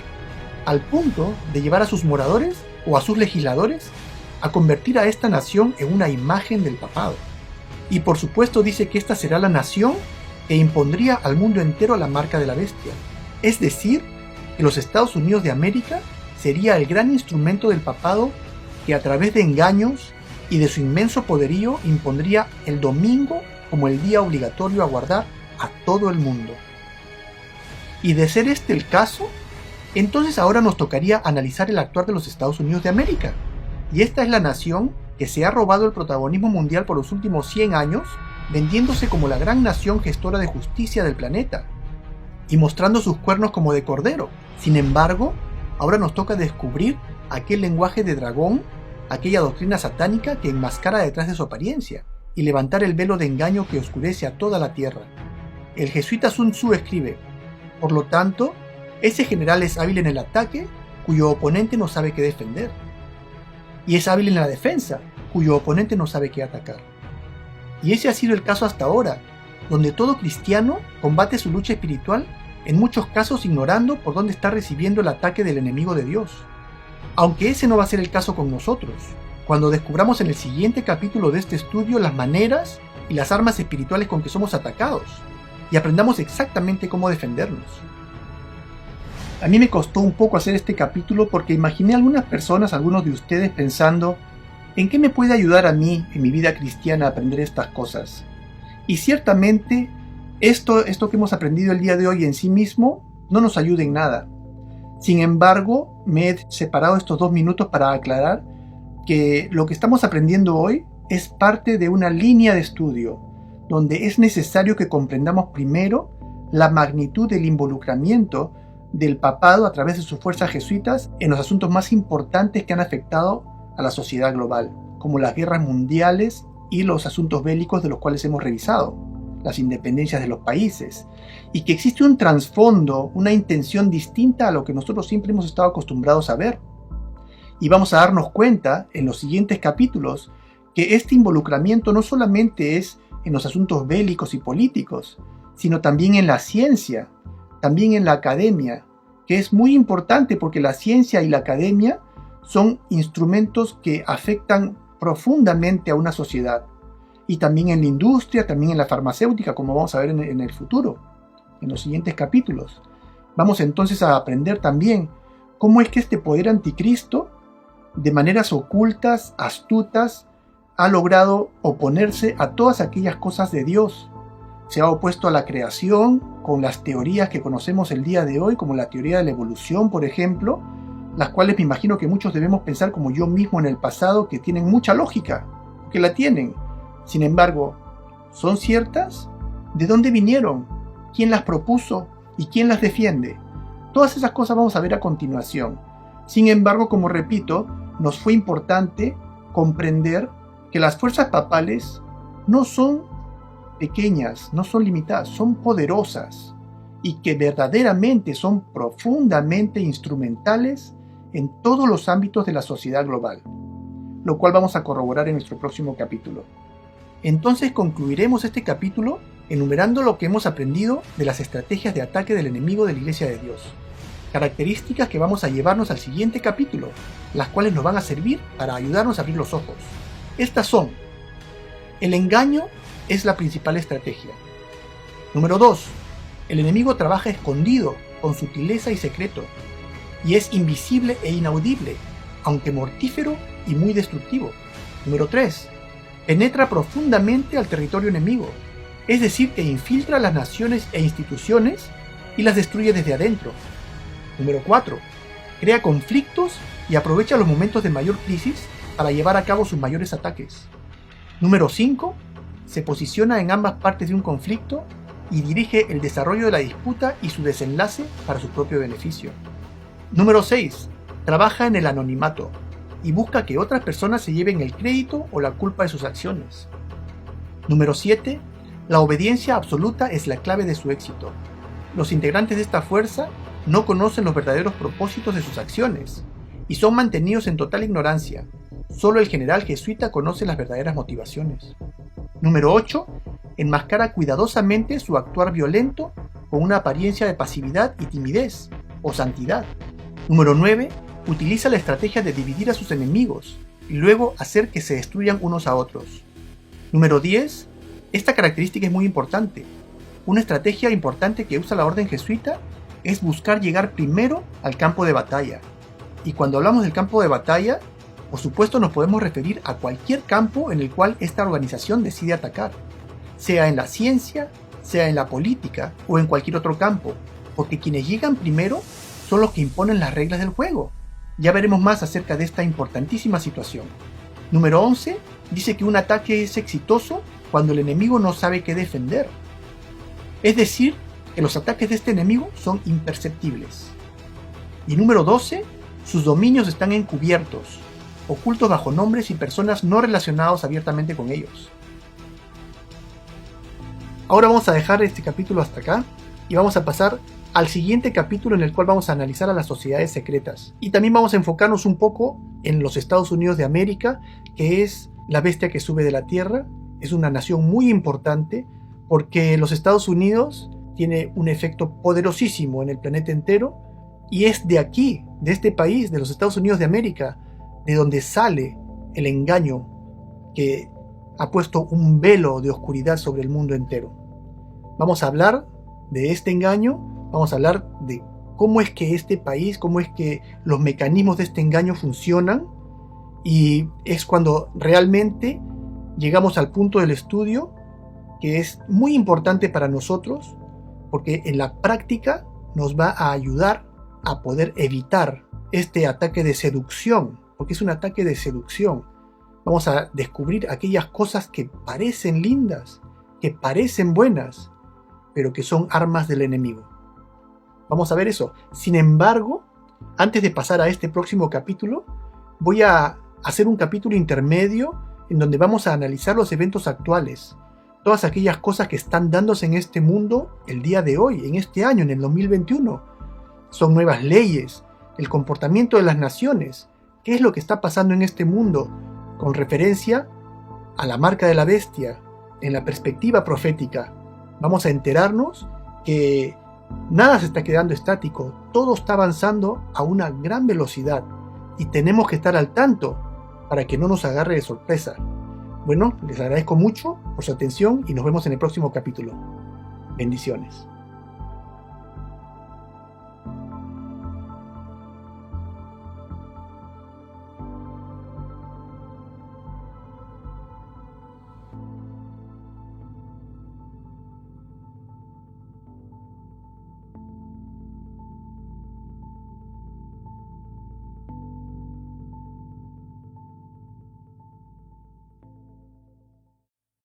S4: al punto de llevar a sus moradores o a sus legisladores a convertir a esta nación en una imagen del papado. Y por supuesto dice que esta será la nación que impondría al mundo entero la marca de la bestia, es decir, que los Estados Unidos de América sería el gran instrumento del papado que a través de engaños y de su inmenso poderío impondría el domingo como el día obligatorio a guardar a todo el mundo. Y de ser este el caso, entonces ahora nos tocaría analizar el actuar de los Estados Unidos de América. Y esta es la nación que se ha robado el protagonismo mundial por los últimos 100 años, vendiéndose como la gran nación gestora de justicia del planeta, y mostrando sus cuernos como de cordero. Sin embargo, ahora nos toca descubrir aquel lenguaje de dragón, aquella doctrina satánica que enmascara detrás de su apariencia, y levantar el velo de engaño que oscurece a toda la tierra. El jesuita Sun Tzu escribe: por lo tanto, ese general es hábil en el ataque, cuyo oponente no sabe qué defender, y es hábil en la defensa, cuyo oponente no sabe qué atacar. Y ese ha sido el caso hasta ahora, donde todo cristiano combate su lucha espiritual, en muchos casos ignorando por dónde está recibiendo el ataque del enemigo de Dios. Aunque ese no va a ser el caso con nosotros, cuando descubramos en el siguiente capítulo de este estudio las maneras y las armas espirituales con que somos atacados, y aprendamos exactamente cómo defendernos. A mí me costó un poco hacer este capítulo porque imaginé a algunas personas, algunos de ustedes, pensando ¿en qué me puede ayudar a mí en mi vida cristiana a aprender estas cosas? Y ciertamente esto que hemos aprendido el día de hoy en sí mismo no nos ayuda en nada. Sin embargo, me he separado estos 2 minutos para aclarar que lo que estamos aprendiendo hoy es parte de una línea de estudio, donde es necesario que comprendamos primero la magnitud del involucramiento del papado a través de sus fuerzas jesuitas en los asuntos más importantes que han afectado a la sociedad global, como las guerras mundiales y los asuntos bélicos de los cuales hemos revisado, las independencias de los países, y que existe un trasfondo, una intención distinta a lo que nosotros siempre hemos estado acostumbrados a ver. Y vamos a darnos cuenta en los siguientes capítulos que este involucramiento no solamente es en los asuntos bélicos y políticos, sino también en la ciencia, también en la academia, que es muy importante porque la ciencia y la academia son instrumentos que afectan profundamente a una sociedad. Y también en la industria, también en la farmacéutica, como vamos a ver en el futuro, en los siguientes capítulos. Vamos entonces a aprender también cómo es que este poder anticristo, de maneras ocultas, astutas, ha logrado oponerse a todas aquellas cosas de Dios. Se ha opuesto a la creación con las teorías que conocemos el día de hoy, como la teoría de la evolución, por ejemplo, las cuales me imagino que muchos debemos pensar como yo mismo en el pasado, que tienen mucha lógica, que la tienen. Sin embargo, ¿son ciertas? ¿De dónde vinieron? ¿Quién las propuso? ¿Y quién las defiende? Todas esas cosas vamos a ver a continuación. Sin embargo, como repito, nos fue importante comprender que las fuerzas papales no son pequeñas, no son limitadas, son poderosas y que verdaderamente son profundamente instrumentales en todos los ámbitos de la sociedad global, lo cual vamos a corroborar en nuestro próximo capítulo. Entonces concluiremos este capítulo enumerando lo que hemos aprendido de las estrategias de ataque del enemigo de la Iglesia de Dios, características que vamos a llevarnos al siguiente capítulo, las cuales nos van a servir para ayudarnos a abrir los ojos. Estas son: el engaño es la principal estrategia. Número 2. El enemigo trabaja escondido, con sutileza y secreto, y es invisible e inaudible, aunque mortífero y muy destructivo. Número 3. Penetra profundamente al territorio enemigo, es decir, que infiltra las naciones e instituciones y las destruye desde adentro. Número 4. Crea conflictos y aprovecha los momentos de mayor crisis para llevar a cabo sus mayores ataques. Número 5. Se posiciona en ambas partes de un conflicto y dirige el desarrollo de la disputa y su desenlace para su propio beneficio. Número 6. Trabaja en el anonimato y busca que otras personas se lleven el crédito o la culpa de sus acciones. Número 7. La obediencia absoluta es la clave de su éxito. Los integrantes de esta fuerza no conocen los verdaderos propósitos de sus acciones y son mantenidos en total ignorancia. Solo el general jesuita conoce las verdaderas motivaciones. Número 8. Enmascara cuidadosamente su actuar violento con una apariencia de pasividad y timidez o santidad. Número 9. Utiliza la estrategia de dividir a sus enemigos y luego hacer que se destruyan unos a otros. Número 10. Esta característica es muy importante. Una estrategia importante que usa la orden jesuita es buscar llegar primero al campo de batalla. Y cuando hablamos del campo de batalla, por supuesto nos podemos referir a cualquier campo en el cual esta organización decide atacar, sea en la ciencia, sea en la política o en cualquier otro campo, porque quienes llegan primero son los que imponen las reglas del juego. Ya veremos más acerca de esta importantísima situación. Número 11 dice que un ataque es exitoso cuando el enemigo no sabe qué defender. Es decir, que los ataques de este enemigo son imperceptibles. Y número 12, sus dominios están encubiertos, ocultos bajo nombres y personas no relacionados abiertamente con ellos. Ahora vamos a dejar este capítulo hasta acá y vamos a pasar al siguiente capítulo en el cual vamos a analizar a las sociedades secretas. Y también vamos a enfocarnos un poco en los Estados Unidos de América, que es la bestia que sube de la tierra. Es una nación muy importante porque los Estados Unidos tiene un efecto poderosísimo en el planeta entero y es de aquí, de este país, de los Estados Unidos de América, de donde sale el engaño que ha puesto un velo de oscuridad sobre el mundo entero. Vamos a hablar de este engaño. Vamos a hablar de cómo es que este país, cómo es que los mecanismos de este engaño funcionan, y es cuando realmente llegamos al punto del estudio que es muy importante para nosotros, porque en la práctica nos va a ayudar a poder evitar este ataque de seducción, porque es un ataque de seducción. Vamos a descubrir aquellas cosas que parecen lindas, que parecen buenas, pero que son armas del enemigo. Vamos a ver eso. Sin embargo, antes de pasar a este próximo capítulo, voy a hacer un capítulo intermedio en donde vamos a analizar los eventos actuales, todas aquellas cosas que están dándose en este mundo el día de hoy, en este año, en el 2021. Son nuevas leyes, el comportamiento de las naciones, qué es lo que está pasando en este mundo con referencia a la marca de la bestia, en la perspectiva profética. Vamos a enterarnos que Nada se está quedando estático, todo está avanzando a una gran velocidad y tenemos que estar al tanto para que no nos agarre de sorpresa. Bueno, les agradezco mucho por su atención y nos vemos en el próximo capítulo. Bendiciones.